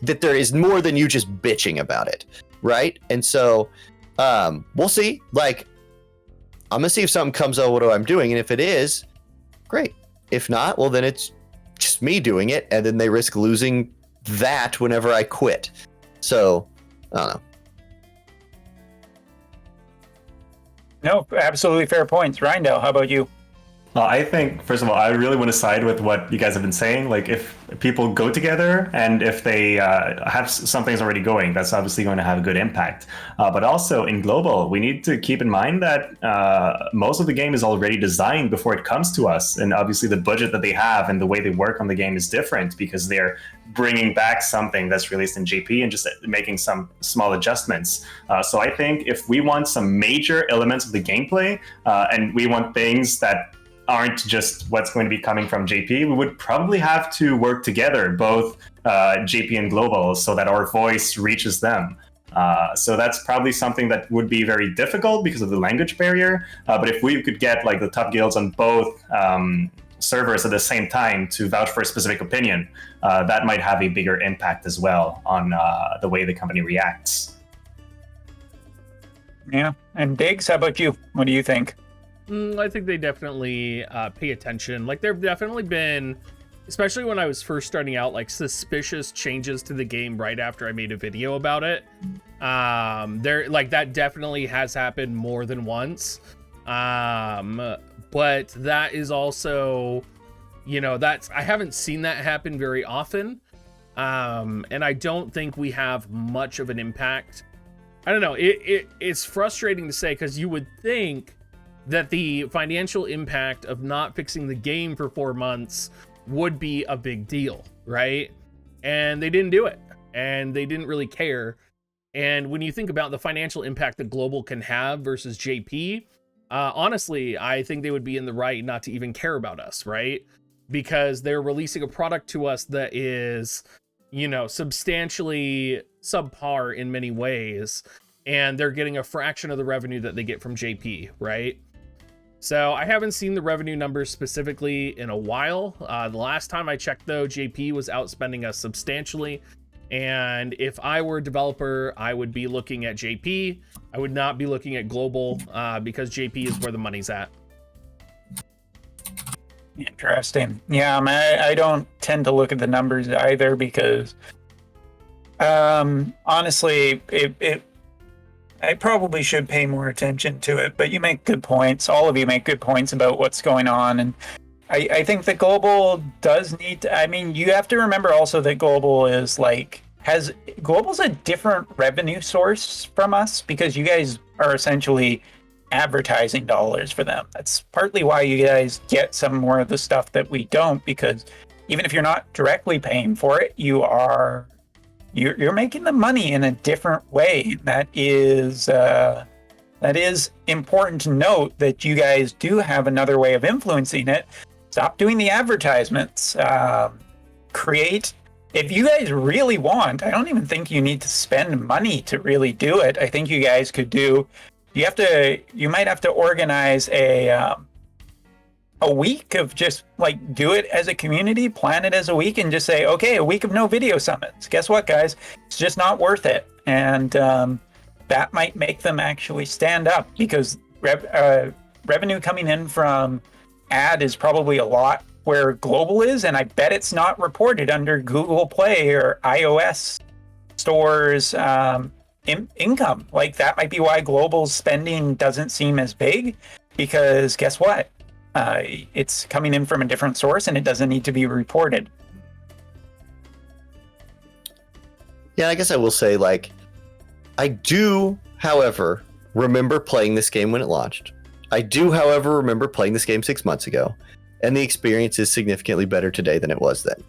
S3: that there is more than you just bitching about it, right? And so we'll see. Like, I'm gonna see if something comes out of what I'm doing, and if it is, great. If not, well, then it's just me doing it, and then they risk losing that whenever I quit. So I don't know.
S4: No, absolutely fair points. Reindell, how about you?
S2: Well, I think, first of all, I really want to side with what you guys have been saying. Like, if people go together and if they have something's already going, that's obviously going to have a good impact. But also in global, we need to keep in mind that most of the game is already designed before it comes to us. And obviously the budget that they have and the way they work on the game is different because they're bringing back something that's released in JP and just making some small adjustments. So I think if we want some major elements of the gameplay and we want things that aren't just what's going to be coming from JP, we would probably have to work together, both JP and global, so that our voice reaches them. So that's probably something that would be very difficult because of the language barrier. But if we could get like the top guilds on both servers at the same time to vouch for a specific opinion, that might have a bigger impact as well on the way the company reacts.
S4: Yeah. And Diggs, how about you? What do you think?
S1: I think they definitely pay attention. Like, there have definitely been, especially when I was first starting out, like suspicious changes to the game right after I made a video about it. That definitely has happened more than once. But that is also, I haven't seen that happen very often. And I don't think we have much of an impact. I don't know. It's frustrating to say because you would think that the financial impact of not fixing the game for 4 months would be a big deal, right? And they didn't do it, and they didn't really care. And when you think about the financial impact that global can have versus JP, honestly, I think they would be in the right not to even care about us, right? Because they're releasing a product to us that is, substantially subpar in many ways, and they're getting a fraction of the revenue that they get from JP, right? So I haven't seen the revenue numbers specifically in a while. The last time I checked, though, JP was outspending us substantially. And if I were a developer, I would be looking at JP. I would not be looking at global because JP is where the money's at.
S4: Interesting. Yeah, I don't tend to look at the numbers either because honestly, I probably should pay more attention to it, but you make good points. All of you make good points about what's going on. And I think that global does need to, you have to remember also that global is global's a different revenue source from us because you guys are essentially advertising dollars for them. That's partly why you guys get some more of the stuff that we don't, because even if you're not directly paying for it, you're making the money in a different way. That is important to note, that you guys do have another way of influencing it. Stop doing the advertisements. If you guys really want, I don't even think you need to spend money to really do it. I think you guys could do, you might have to organize a week of just do it as a community, plan it as a week, and just say, okay, a week of no video summons. Guess what, guys? It's just not worth it. And that might make them actually stand up, because revenue coming in from ad is probably a lot where global is, and I bet it's not reported under Google Play or iOS stores income. That might be why global's spending doesn't seem as big, because guess what? It's coming in from a different source and it doesn't need to be reported.
S3: Yeah, I guess I will say, like, I do, however, remember playing this game when it launched. I do, however, remember playing this game 6 months ago, and the experience is significantly better today than it was then.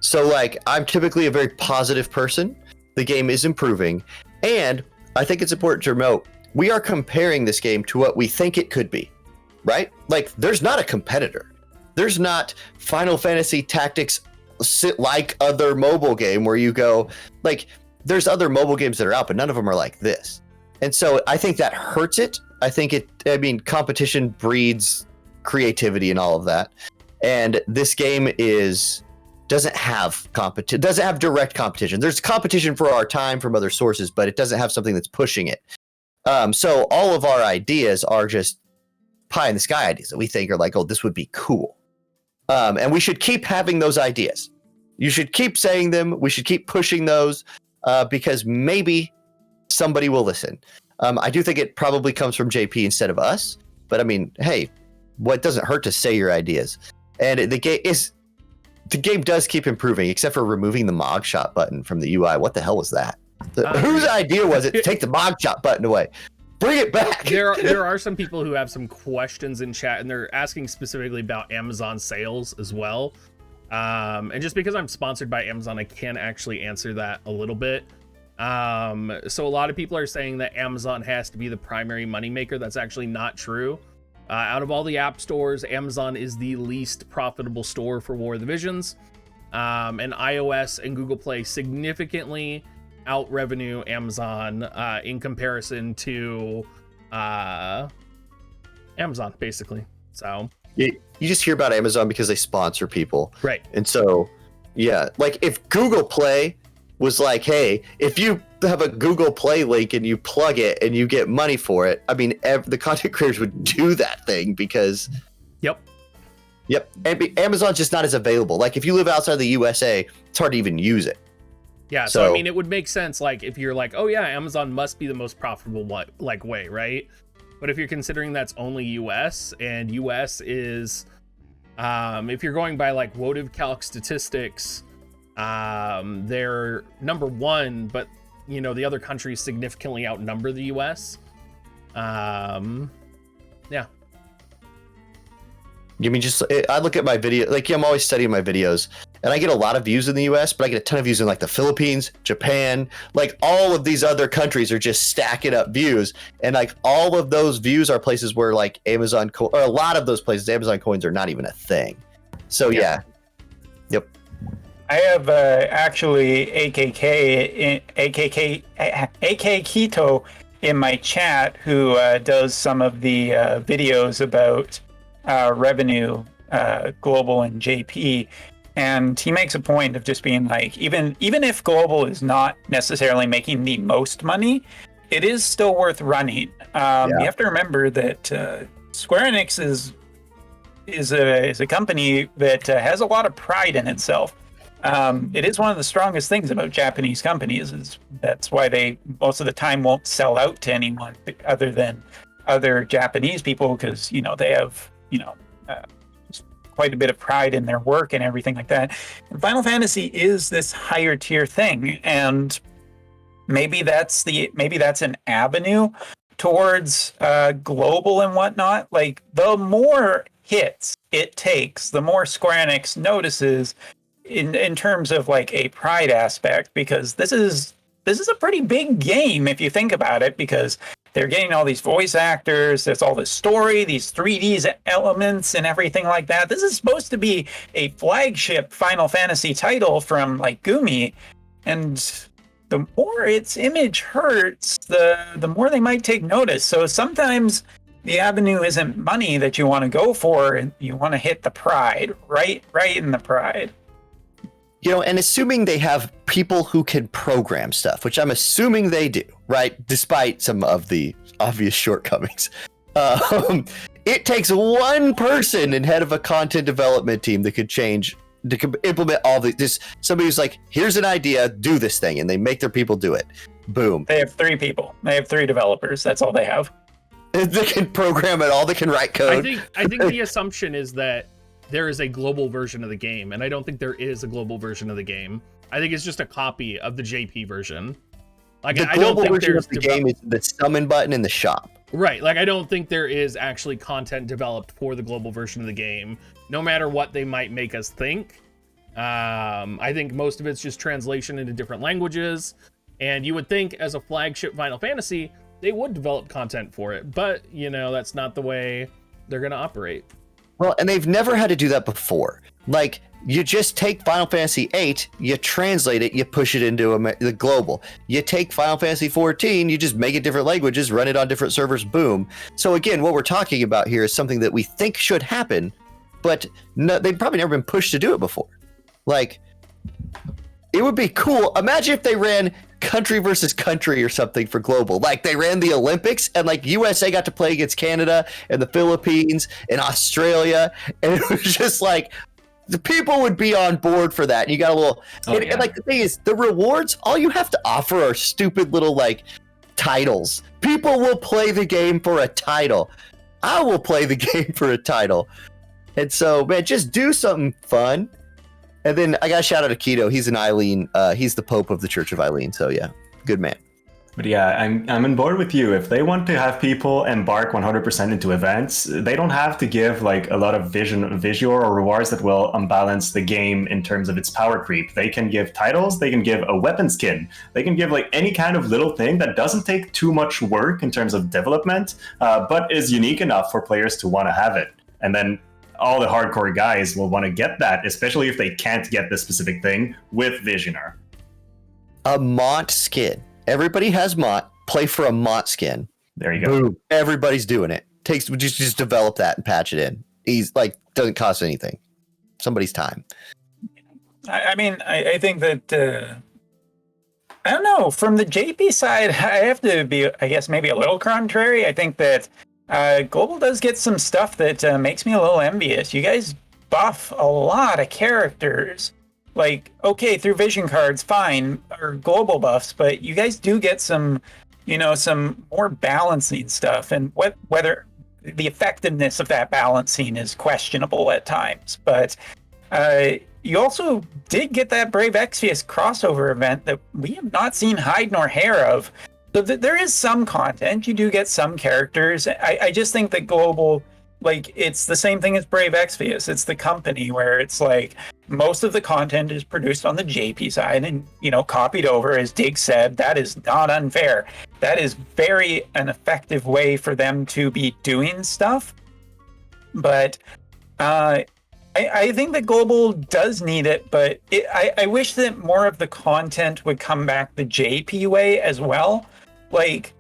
S3: So, like, I'm typically a very positive person. The game is improving, and I think it's important to note, we are comparing this game to what we think it could be, right? Like, there's not a competitor. There's not Final Fantasy Tactics like other mobile game where you go, like, there's other mobile games that are out, but none of them are like this. And so I think that hurts it. I mean, competition breeds creativity and all of that. And this game doesn't have direct competition. There's competition for our time from other sources, but it doesn't have something that's pushing it. So all of our ideas are just pie in the sky ideas that we think are like, oh, this would be cool. And we should keep having those ideas. You should keep saying them. We should keep pushing those because maybe somebody will listen. I do think it probably comes from JP instead of us. But I mean, hey, what doesn't hurt to say your ideas? And the game does keep improving, except for removing the Mog Shot button from the UI. What the hell was that? Whose idea was it to take the Mog Shot button away? Bring it back.
S1: There are some people who have some questions in chat, and they're asking specifically about Amazon sales as well. And just because I'm sponsored by Amazon, I can actually answer that a little bit. So a lot of people are saying that Amazon has to be the primary moneymaker. That's actually not true. Out of all the app stores, Amazon is the least profitable store for War of the Visions. And iOS and Google Play significantly out revenue Amazon in comparison to Amazon, basically. So
S3: you just hear about Amazon because they sponsor people,
S1: right? And
S3: so yeah, like if Google Play was like, hey, if you have a Google Play link and you plug it and you get money for it, I mean, the content creators would do that thing because yep, and Amazon's just not as available. Like if you live outside the USA, it's hard to even use it.
S1: Yeah, so I mean, it would make sense, like, if you're like, oh yeah, Amazon must be the most profitable way, right? But if you're considering that's only US, and US is, if you're going by, like, WoTV Calc statistics, they're number one, but, you know, the other countries significantly outnumber the US. Yeah.
S3: You mean I look at my video, like, I'm always studying my videos, and I get a lot of views in the US, but I get a ton of views in like the Philippines, Japan, like all of these other countries are just stacking up views. And like all of those views are places where like Amazon, or a lot of those places, Amazon coins are not even a thing. So yeah. Yep.
S4: I have actually AK Keto in my chat who does some of the videos about revenue, global and JP, and he makes a point of just being like, even if global is not necessarily making the most money, it is still worth running. You have to remember that Square Enix is a company that has a lot of pride in itself. It is one of the strongest things about Japanese companies, is that's why they most of the time won't sell out to anyone other than other Japanese people, because you know they have quite a bit of pride in their work and everything like that. And Final Fantasy is this higher tier thing, and maybe that's an avenue towards global and whatnot. Like the more hits it takes, the more Square Enix notices in terms of like a pride aspect, because this is a pretty big game if you think about it, because they're getting all these voice actors, there's all this story, these 3D elements and everything like that. This is supposed to be a flagship Final Fantasy title from like Gumi, and the more its image hurts, the more they might take notice. So sometimes the avenue isn't money that you want to go for, and you want to hit the pride, right in the pride.
S3: You know, and assuming they have people who can program stuff, which I'm assuming they do, right? Despite some of the obvious shortcomings. It takes one person in head of a content development team that could implement all this. Somebody who's like, here's an idea, do this thing, and they make their people do it. Boom.
S4: They have 3 people. They have 3 developers. That's all they have.
S3: They can program it all. They can write code.
S1: I think the assumption is that there is a global version of the game, and I don't think there is a global version of the game. I think it's just a copy of the JP version. Like,
S3: The
S1: I don't
S3: global
S1: think
S3: version
S1: there's
S3: of the game is the summon button in the shop.
S1: right. Like, I don't think there is actually content developed for the global version of the game, no matter what they might make us think. I think most of it's just translation into different languages, and you would think as a flagship Final Fantasy, they would develop content for it, but you know, that's not the way they're going to operate.
S3: Well, and they've never had to do that before. Like, you just take Final Fantasy VIII, you translate it, you push it into the global. You take Final Fantasy XIV, you just make it different languages, run it on different servers, boom. So again, what we're talking about here is something that we think should happen, but no, they've probably never been pushed to do it before. Like, it would be cool. Imagine if they ran country versus country or something for global. Like, they ran the Olympics and like USA got to play against Canada and the Philippines and Australia, and it was just like the people would be on board for that. And you got a little and like the thing is, the rewards, all you have to offer are stupid little like titles. People will play the game for a title. I will play the game for a title. And so, man, just do something fun. And then I got to shout out to Keto. He's an Eileen. He's the Pope of the Church of Eileen. So yeah, good man.
S2: But yeah, I'm on board with you. If they want to have people embark 100% into events, they don't have to give like a lot of visual or rewards that will unbalance the game in terms of its power creep. They can give titles, they can give a weapon skin, they can give like any kind of little thing that doesn't take too much work in terms of development, but is unique enough for players to want to have it. And then all the hardcore guys will want to get that, especially if they can't get the specific thing with Visioner.
S3: A Mont skin. Everybody has Mont. Play for a Mont skin.
S2: There you go.
S3: Boom. Everybody's doing it. Takes just develop that and patch it in. He's like, doesn't cost anything. Somebody's time.
S4: I mean, I think that I don't know. From the JP side, I have to be, I guess, maybe a little contrary. I think that Global does get some stuff that makes me a little envious. You guys buff a lot of characters. Like, okay, through vision cards, fine, or global buffs, but you guys do get some, you know, some more balancing stuff. And whether the effectiveness of that balancing is questionable at times. But you also did get that Brave Exvius crossover event that we have not seen hide nor hair of. So there is some content. You do get some characters. I just think that Global, like, it's the same thing as Brave Exvius. It's the company where it's like most of the content is produced on the JP side and, you know, copied over. As Dig said, that is not unfair. That is very an effective way for them to be doing stuff. But I think that Global does need it, but I wish that more of the content would come back the JP way as well. Like,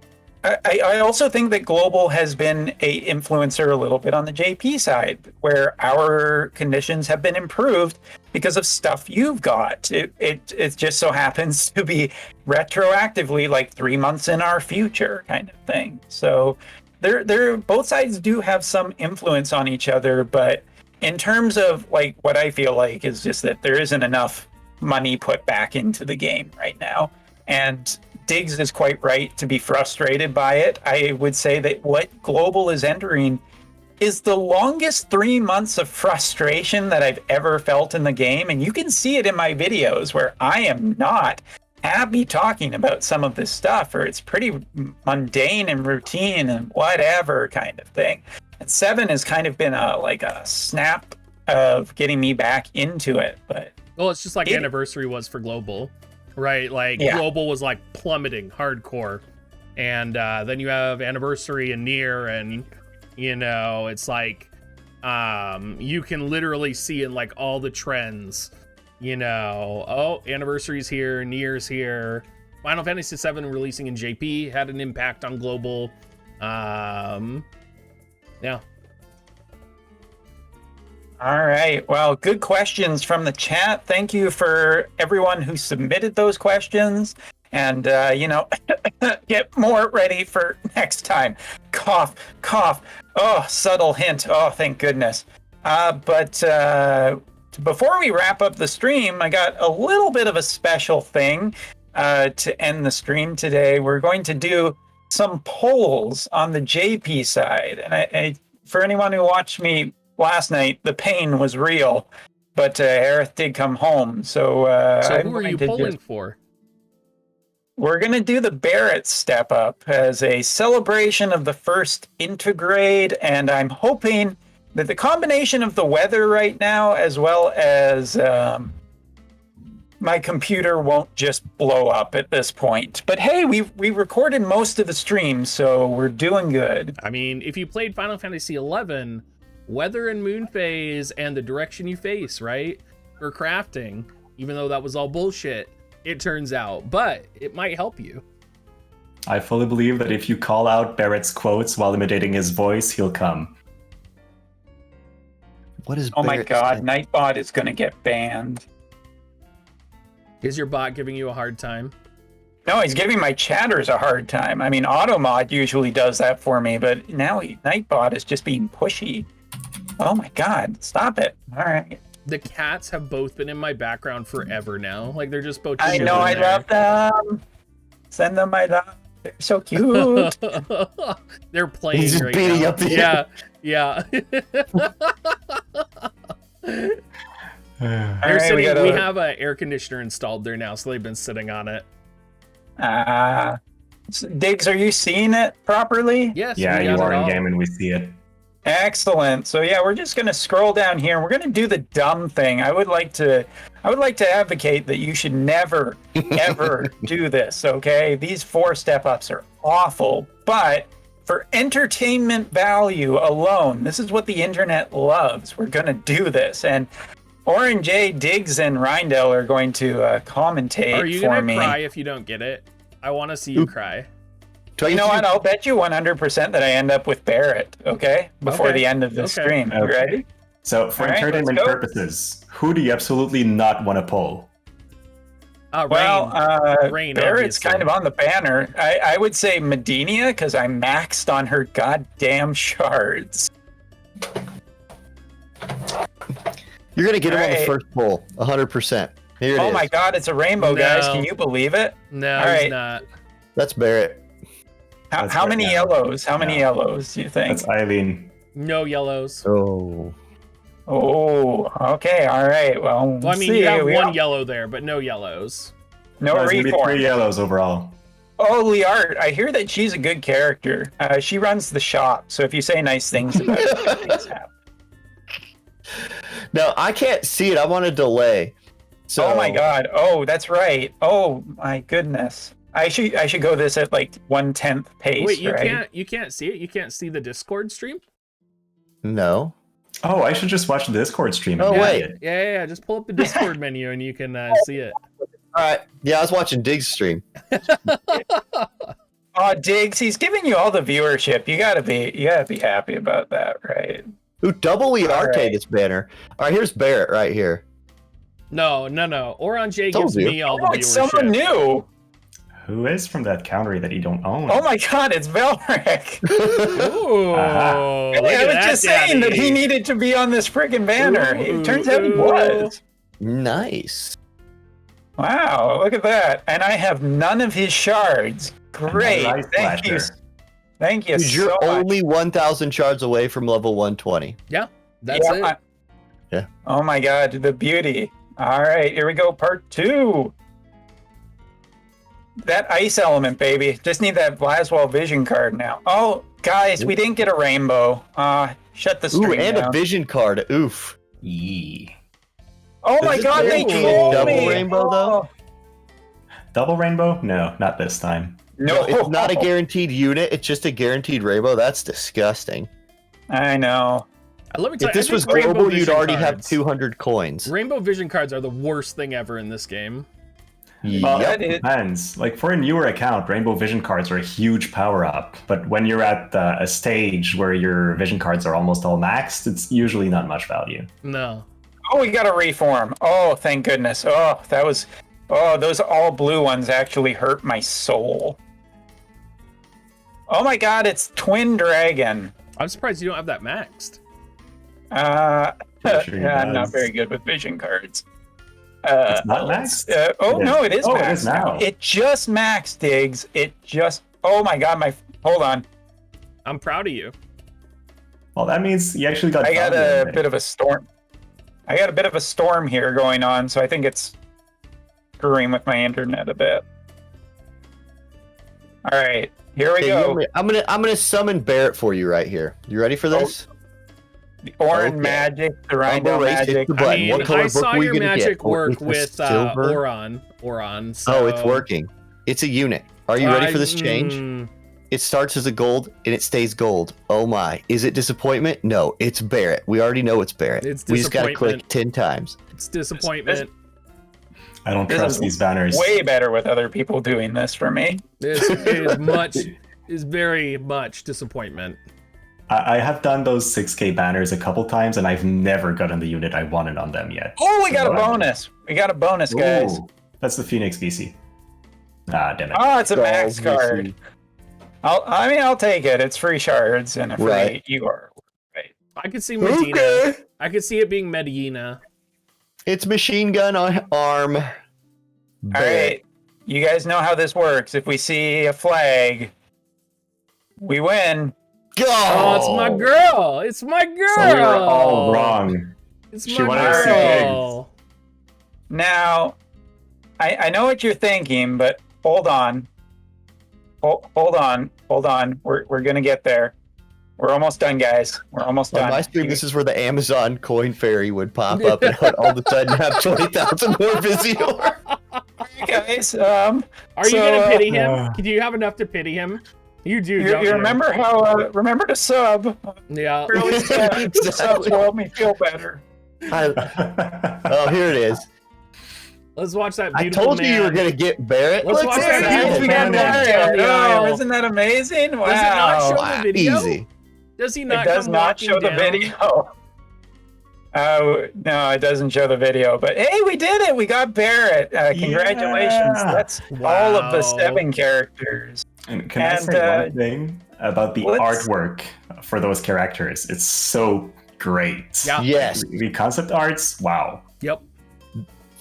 S4: I also think that Global has been a influencer a little bit on the JP side, where our conditions have been improved because of stuff you've got. It just so happens to be retroactively like 3 months in our future kind of thing. So they're both sides do have some influence on each other, but in terms of like what I feel like is just that there isn't enough money put back into the game right now. And Diggs is quite right to be frustrated by it. I would say that what Global is entering is the longest 3 months of frustration that I've ever felt in the game. And you can see it in my videos where I am not happy talking about some of this stuff, or it's pretty mundane and routine and whatever kind of thing. And 7 has kind of been a snap of getting me back into it. But
S1: well, it's just like Anniversary was for Global. Right, like Global was like plummeting hardcore, and then you have Anniversary and Nier, and you know, it's like you can literally see in like all the trends, you know, oh, Anniversary's here, Nier's here, Final Fantasy VII releasing in JP had an impact on Global. Yeah.
S4: All right. Well, good questions from the chat. Thank you for everyone who submitted those questions. And, you know, get more ready for next time. Cough, cough. Oh, subtle hint. Oh, thank goodness. But before we wrap up the stream, I got a little bit of a special thing to end the stream today. We're going to do some polls on the JP side. And I for anyone who watched me last night, the pain was real. but Aerith did come home. So,
S1: So
S4: I'm
S1: who are you
S4: going to
S1: pulling for?
S4: we're going to do the Barrett step up as a celebration of the first intergrade, and I'm hoping that the combination of the weather right now, as well as my computer won't just blow up at this point. But hey, we recorded most of the stream, so we're doing good.
S1: I mean, if you played Final Fantasy XI, weather and moon phase and the direction you face, right? For crafting, even though that was all bullshit, it turns out, but it might help you.
S2: I fully believe that if you call out Barrett's quotes while imitating his voice, he'll come.
S3: What is?
S4: Oh my
S3: Barrett
S4: god,
S3: saying?
S4: Nightbot is going to get banned.
S1: Is your bot giving you a hard time?
S4: No, he's giving my chatters a hard time. I mean, Automod usually does that for me, but now Nightbot is just being pushy. Oh my god, stop it. All right.
S1: The cats have both been in my background forever now. Like, they're just both.
S4: I know, I love them. Send them my love. They're so cute.
S1: They're playing
S3: He's just
S1: right
S3: beating
S1: now.
S3: up the
S1: Yeah.
S4: All
S1: They're
S4: right,
S1: sitting,
S4: gotta-
S1: we have an air conditioner installed there now, so they've been sitting on it.
S4: Diggs, are you seeing it properly?
S1: Yes.
S2: Yeah,
S1: we
S2: you
S1: got
S2: are
S1: it
S2: in
S1: all.
S2: game and we see it.
S4: Excellent. So yeah, we're just going to scroll down here and we're going to do the dumb thing. I would like to advocate that you should never ever do this, okay? These 4 step ups are awful, but for entertainment value alone, this is what the internet loves. We're going to do this, and Auronnj, Diggs, and Reindell are going to commentate
S1: Are you
S4: for
S1: gonna
S4: me.
S1: cry if you don't get it? I want to see you cry.
S3: Do I
S4: You
S3: get
S4: know
S3: to
S4: what? I'll bet you 100% that I end up with Barrett, okay? Before
S1: Okay.
S4: the end of the
S1: Okay.
S4: stream. You
S2: Okay.
S4: ready?
S2: So for
S4: All right,
S2: entertainment
S4: let's go.
S2: purposes, who do you absolutely not want to pull?
S4: Well,
S1: Rain,
S4: Barrett's
S1: obviously.
S4: kind of on the banner. I would say Medina because I maxed on her goddamn shards.
S3: You're gonna get him on the
S4: Alright.
S3: first pull, 100%. Here it is.
S4: Oh my god, it's a rainbow, guys.
S1: No.
S4: Can you believe it?
S1: No,
S4: All
S1: he's
S4: right.
S1: not.
S3: That's Barrett.
S2: That's
S4: How
S2: right
S4: many
S2: now.
S4: yellows? How many
S2: No.
S4: yellows do you think?
S2: That's Eileen.
S1: No yellows.
S3: Oh.
S4: Oh, okay. All right. Well,
S1: Well, I mean,
S4: see.
S1: you have
S4: We
S1: one
S4: all-
S1: yellow there, but no yellows.
S4: No
S2: There's gonna be 3
S4: reform.
S2: yellows overall.
S4: Oh, Liart, I hear that she's a good character. She runs the shop, so if you say nice things about her, good things happen.
S3: No, I can't see it. I'm on a delay. So,
S4: Oh my god. Oh, that's right. Oh my goodness. I should go this at like 1/10 pace.
S1: Wait, you
S4: right?
S1: can't see it. You can't see the Discord stream.
S3: No.
S2: Oh, I should just watch the Discord stream.
S3: Oh,
S2: and
S3: wait.
S2: see it.
S1: Yeah. Just pull up the Discord menu and you can see it.
S3: All right. Yeah, I was watching Diggs stream.
S4: Oh, Diggs, he's giving you all the viewership. You gotta be happy about that, right?
S3: Ooh, double Liarte
S4: Alright.
S3: this banner. All right, here's Barrett right here.
S1: No. Orange
S3: Told
S1: gives
S3: you.
S1: me all the
S4: Oh, it's someone
S1: viewership.
S4: new.
S2: Who is from that country that you don't own?
S4: Oh my god, it's Velric.
S1: Ooh,
S2: Aha.
S1: look
S4: I
S1: at
S4: was
S1: that,
S4: just saying that
S1: Daddy.
S4: he needed to be on this friggin' banner.
S1: Ooh,
S4: It turns out he
S1: ooh.
S4: was.
S3: Nice.
S4: Wow, look at that. And I have none of his shards. Great.
S2: Life
S4: Thank you.
S2: Flasher.
S4: Thank you
S3: Dude,
S4: so
S3: you're
S4: much.
S3: only 1,000 shards away from level 120.
S1: Yeah, that's it.
S3: Yeah.
S4: Oh my god, the beauty. All right, here we go, part 2. That ice element, baby. Just need that Laswell vision card now. Oh, guys, we didn't get a rainbow. Shut the
S3: Ooh,
S4: stream
S3: and
S4: down.
S3: a vision card. Oof.
S2: Yee.
S4: Oh my
S3: Is it
S4: god, they
S3: guaranteed
S4: trolled
S3: double
S4: me.
S3: rainbow, though?
S4: Oh.
S2: Double rainbow? No, not this time.
S4: No,
S3: It's not a guaranteed unit. It's just a guaranteed rainbow. That's disgusting.
S4: I know.
S1: Let me tell
S3: If
S1: you, I
S3: this
S1: think
S3: was
S1: Rainbow
S3: global, you'd
S1: Vision
S3: already have
S1: cards-
S3: 200 coins.
S1: Rainbow Vision cards are the worst thing ever in this game.
S2: Well,
S3: Yep.
S2: it depends. Like for a newer account, Rainbow Vision cards are a huge power up. But when you're at a stage where your vision cards are almost all maxed, it's usually not much value.
S1: No.
S4: Oh, we got a reform. Oh, thank goodness. Oh, that was. Oh, those all blue ones actually hurt my soul. Oh my god, it's Twin Dragon.
S1: I'm surprised you don't have that maxed.
S2: Pretty sure he
S4: Yeah, I'm not
S2: does.
S4: very good with vision cards.
S2: It's not maxed?
S4: Oh
S2: It
S4: no,
S2: is.
S4: it is
S2: Oh, it
S4: maxed
S2: is now.
S4: It just maxed, Diggs. It just. Oh my god, hold on.
S1: I'm proud of you.
S2: Well, that means you actually got.
S4: I got
S2: value
S4: a
S2: in it.
S4: bit of a storm. I got a bit of a storm here going on, so I think it's screwing with my internet a bit. All right, here we go.
S3: I'm gonna summon Barrett for you right here. You ready for this?
S4: The Auronnj magic, the Reindell magic.
S1: I mean,
S3: What color
S1: I
S3: book
S1: saw
S3: are we
S1: your
S3: gonna
S1: magic
S3: get?
S1: work
S3: It's a
S1: with
S3: silver?
S1: Auronnj. So...
S3: Oh, it's working. It's a unit. Are you ready for this change? It starts as a gold and it stays gold. Oh my. Is it disappointment? No, it's Barrett. We already know it's Barrett.
S1: It's
S3: we just gotta
S1: disappointment.
S3: click 10 times.
S1: It's disappointment.
S2: I don't trust these banners.
S4: Way better with other people doing this for me.
S1: Is very much disappointment.
S2: I have done those 6K banners a couple times, and I've never gotten the unit I wanted on them yet.
S4: Oh, we got a bonus. We got a bonus, guys.
S2: Ooh, that's the Phoenix VC. Ah, damn it.
S4: Oh, it's a max card. I'll take it. It's free shards and a free Igor. Right.
S1: I could see Medina. Okay. I could see it being Medina.
S3: It's machine gun arm.
S4: All right. You guys know how this works. If we see a flag, we win.
S3: Go!
S1: Oh, it's my girl. It's my girl.
S2: So we were all wrong.
S1: It's
S2: She
S1: my
S2: wanted to see eggs.
S1: girl.
S4: Now, I know what you're thinking, but hold on. Hold on. We're gonna get there. We're almost done, guys. We're almost done.
S3: On my stream, this is where the Amazon coin fairy would pop up and all of a sudden have 20,000 more Visior.
S4: Guys,
S1: Are you gonna pity him? Do you have enough to pity him? You do.
S4: You remember how? Remember to sub.
S1: Yeah.
S4: Really subs will help me feel better.
S3: Oh, here it is.
S1: Let's watch that
S3: I
S1: beautiful
S3: told you
S1: man.
S3: were gonna get Barrett.
S1: Let's watch that
S3: at
S1: beautiful
S3: it.
S1: man
S4: Barrett.
S1: down the aisle.
S4: Oh, isn't that amazing? Wow.
S1: Does it not show the video?
S3: Easy.
S1: Does he not?
S4: It does
S1: come
S4: not
S1: walking
S4: show the
S1: down?
S4: video. No, it doesn't show the video. But hey, we did it. We got Barrett. Congratulations.
S2: Yeah.
S4: That's all of the 7 characters.
S2: And can I say one thing about the artwork for those characters? It's so great.
S1: Yeah.
S3: Yes.
S2: The concept arts, wow.
S1: Yep.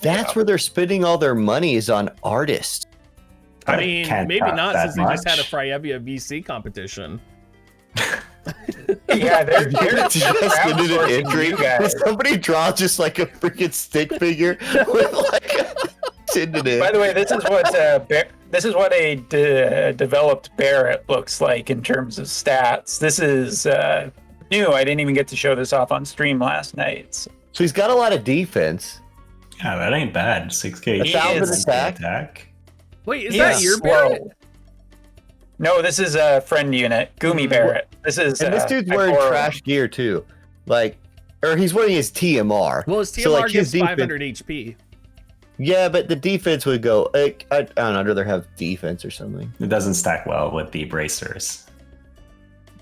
S3: That's where they're spending all their money is on artists.
S1: I mean,
S2: can't
S1: maybe
S2: doubt
S1: not
S2: that
S1: since they just had a
S2: much.
S1: Fryevia VC competition.
S4: Yeah, they're
S3: Just did an entry.
S4: you guys.
S3: Somebody draw just like a freaking stick figure with like send it in.
S4: By the way, this is what a developed Barrett looks like in terms of stats. This is new. I didn't even get to show this off on stream last night.
S3: So he's got a lot of defense.
S2: Yeah, that ain't bad. 6K.
S3: 1,000 attack.
S1: Wait, is that your
S4: slow.
S1: Barrett?
S4: No, this is a friend unit. Gumi Barrett. This is.
S3: And this dude's wearing
S4: Auronnj.
S3: trash gear too. Like, or he's wearing his TMR.
S1: Well, his TMR
S3: So, like,
S1: gives
S3: his defense-
S1: 500 HP.
S3: Yeah, but the defense would go. Like, I don't know. I'd rather have defense or something.
S2: It doesn't stack well with the bracers.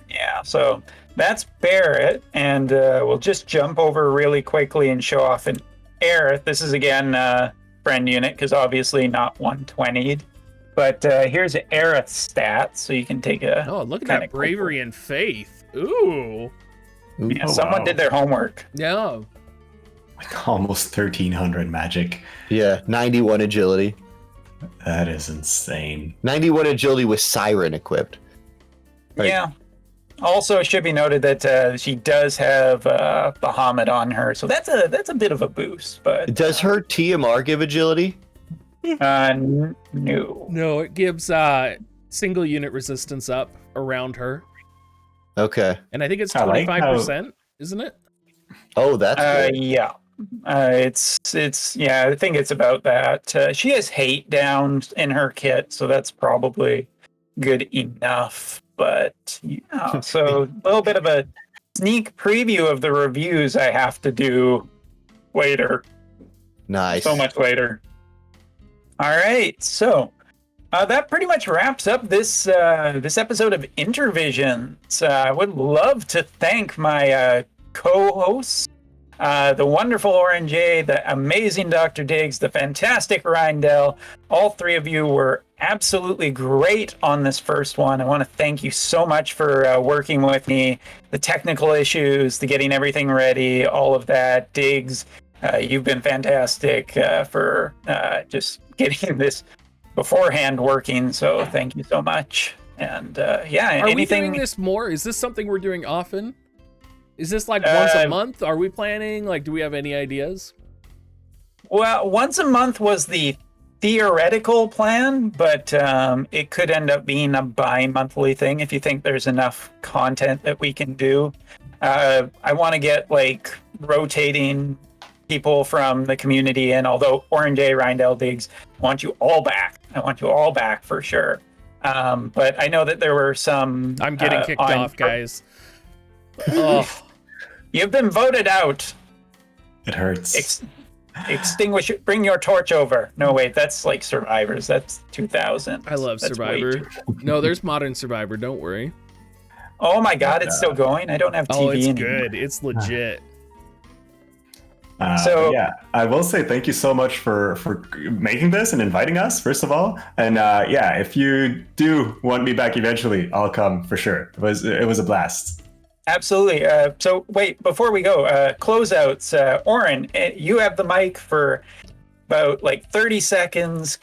S4: Yeah, so that's Barrett, and we'll just jump over really quickly and show off an Aerith. This is again friend unit because obviously not 120'd. But here's Aerith's stats, so you can take a.
S1: Oh, look at
S4: kinda
S1: that bravery and faith. Ooh.
S4: Yeah,
S2: Oh,
S4: someone
S2: wow.
S4: did their homework.
S1: Yeah.
S2: Like almost 1,300 magic.
S3: Yeah, 91 agility.
S2: That is insane.
S3: 91 agility with Siren equipped. Right.
S4: Yeah. Also, it should be noted that she does have Bahamut on her, so that's a bit of a boost. But
S3: Does her TMR give agility?
S4: no.
S1: No, it gives single unit resistance up around her.
S3: Okay.
S1: And I think it's
S2: I like
S1: 25%, isn't it?
S3: Oh, that's good.
S4: Yeah. It's yeah, I think it's about that. She has hate down in her kit, so that's probably good enough. But yeah, so a little bit of a sneak preview of the reviews I have to do later.
S3: Nice.
S4: So much later. All right, so that pretty much wraps up this this episode of Intervisions. I would love to thank my co-hosts, the wonderful Auronnj, the amazing Dr. Diggs, the fantastic Reindell. All 3 of you were absolutely great on this first one. I want to thank you so much for working with me. The technical issues, the getting everything ready, all of that. Diggs, you've been fantastic for just getting this beforehand working. So thank you so much. And yeah,
S1: Are
S4: anything.
S1: we doing this more? Is this something we're doing often? Is this like once a month? Are we planning? Like, do we have any ideas?
S4: Well, once a month was the theoretical plan, but it could end up being a bi-monthly thing if you think there's enough content that we can do. I want to get like rotating people from the community, and although Auronnj, Reindell, Diggs, I want you all back. I want you all back for sure. But I know that there were some.
S1: I'm getting kicked off, guys. Oh.
S4: You've been voted out.
S2: It hurts.
S4: Extinguish it. Bring your torch over. No, wait, that's like Survivors. That's 2000.
S1: I love Survivor. No, there's Modern Survivor. Don't worry.
S4: Oh my God, it's still going. I don't have TV.
S1: Oh, it's
S4: anymore.
S1: good. It's legit.
S2: So yeah, I will say thank you so much for making this and inviting us, first of all. And yeah, if you do want me back eventually, I'll come for sure. It was a blast.
S4: Absolutely. So wait, before we go, closeouts. Auronnj, you have the mic for about like 30 seconds.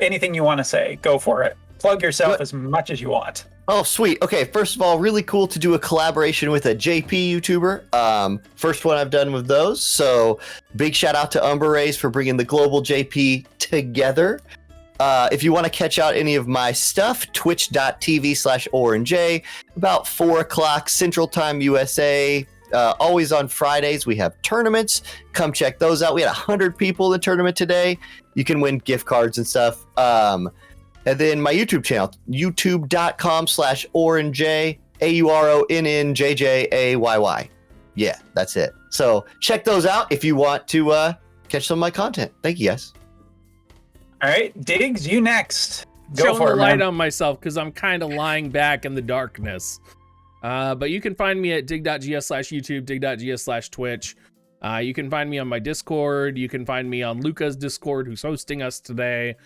S4: Anything you want to say, go for it. Plug yourself as much as you want.
S3: Oh, sweet. Okay, first of all, really cool to do a collaboration with a JP YouTuber. First one I've done with those. So big shout out to Umbra for bringing the global JP together. If you want to catch out any of my stuff, twitch.tv/Auronnj, about 4 o'clock Central Time USA. Always on Fridays, we have tournaments. Come check those out. We had 100 people in the tournament today. You can win gift cards and stuff. And then my YouTube channel, youtube.com/Auronnj, AURONNJJAYY. Yeah, that's it. So check those out if you want to catch some of my content. Thank you, guys.
S4: All right, Diggs, you next. Go
S1: Showing
S4: for
S1: the
S4: it,
S1: light
S4: man.
S1: on myself because I'm kind of lying back in the darkness. But you can find me at dig.gs/YouTube, dig.gs/Twitch. You can find me on my Discord. You can find me on Luca's Discord, who's hosting us today.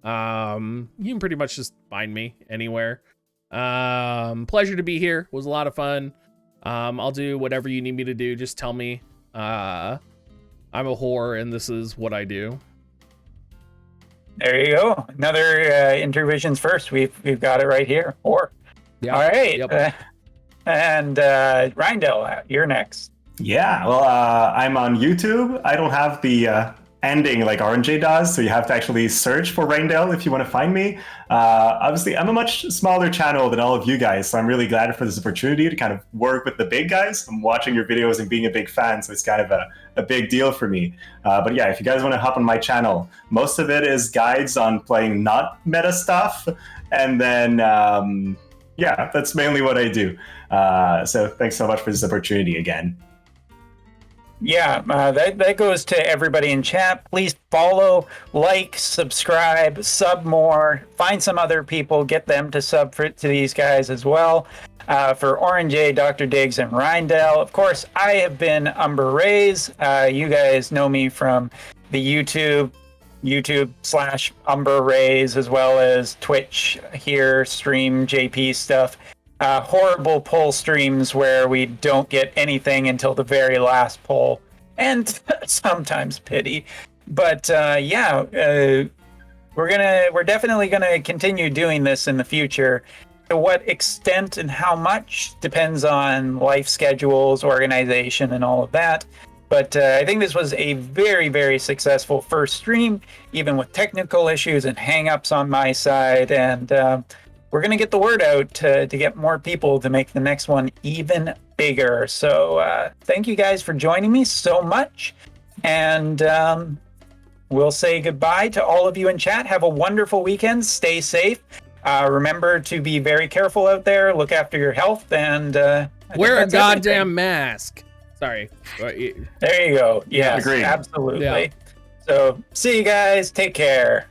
S1: You can pretty much just find me anywhere. Pleasure to be here. Was a lot of fun. I'll do whatever you need me to do. Just tell me. I'm a whore and this is what I do.
S4: There you go. Another Intervisions first. We've got it right here. Or
S1: Yeah.
S4: all right.
S1: Yep.
S4: And Reindell, you're next.
S2: Yeah, well, I'm on YouTube. I don't have the ending like Auronnj does, so you have to actually search for Reindell if you want to find me. Obviously, I'm a much smaller channel than all of you guys, so I'm really glad for this opportunity to kind of work with the big guys. I'm watching your videos and being a big fan, so it's kind of a big deal for me. But yeah, if you guys want to hop on my channel, most of it is guides on playing not meta stuff, and then yeah, that's mainly what I do. So thanks so much for this opportunity again.
S4: Yeah, that goes to everybody in chat. Please follow, like, subscribe, sub more, find some other people, get them to sub to these guys as well. For Auronnj, Dr. Diggs, and Reindell. Of course, I have been Umbra. You guys know me from the YouTube/Umbra, as well as Twitch here, stream JP stuff. Horrible poll streams where we don't get anything until the very last poll, and sometimes pity. But yeah, we're definitely gonna continue doing this in the future. To what extent and how much depends on life schedules, organization, and all of that. But I think this was a very, very successful first stream, even with technical issues and hang-ups on my side. And we're going to get the word out to get more people to make the next one even bigger. So thank you guys for joining me so much. And we'll say goodbye to all of you in chat. Have a wonderful weekend. Stay safe. Remember to be very careful out there. Look after your health. And
S1: wear a goddamn mask. Sorry.
S4: There you go. Yes,
S2: agreed.
S4: absolutely.
S1: Yeah.
S4: So see you guys. Take care.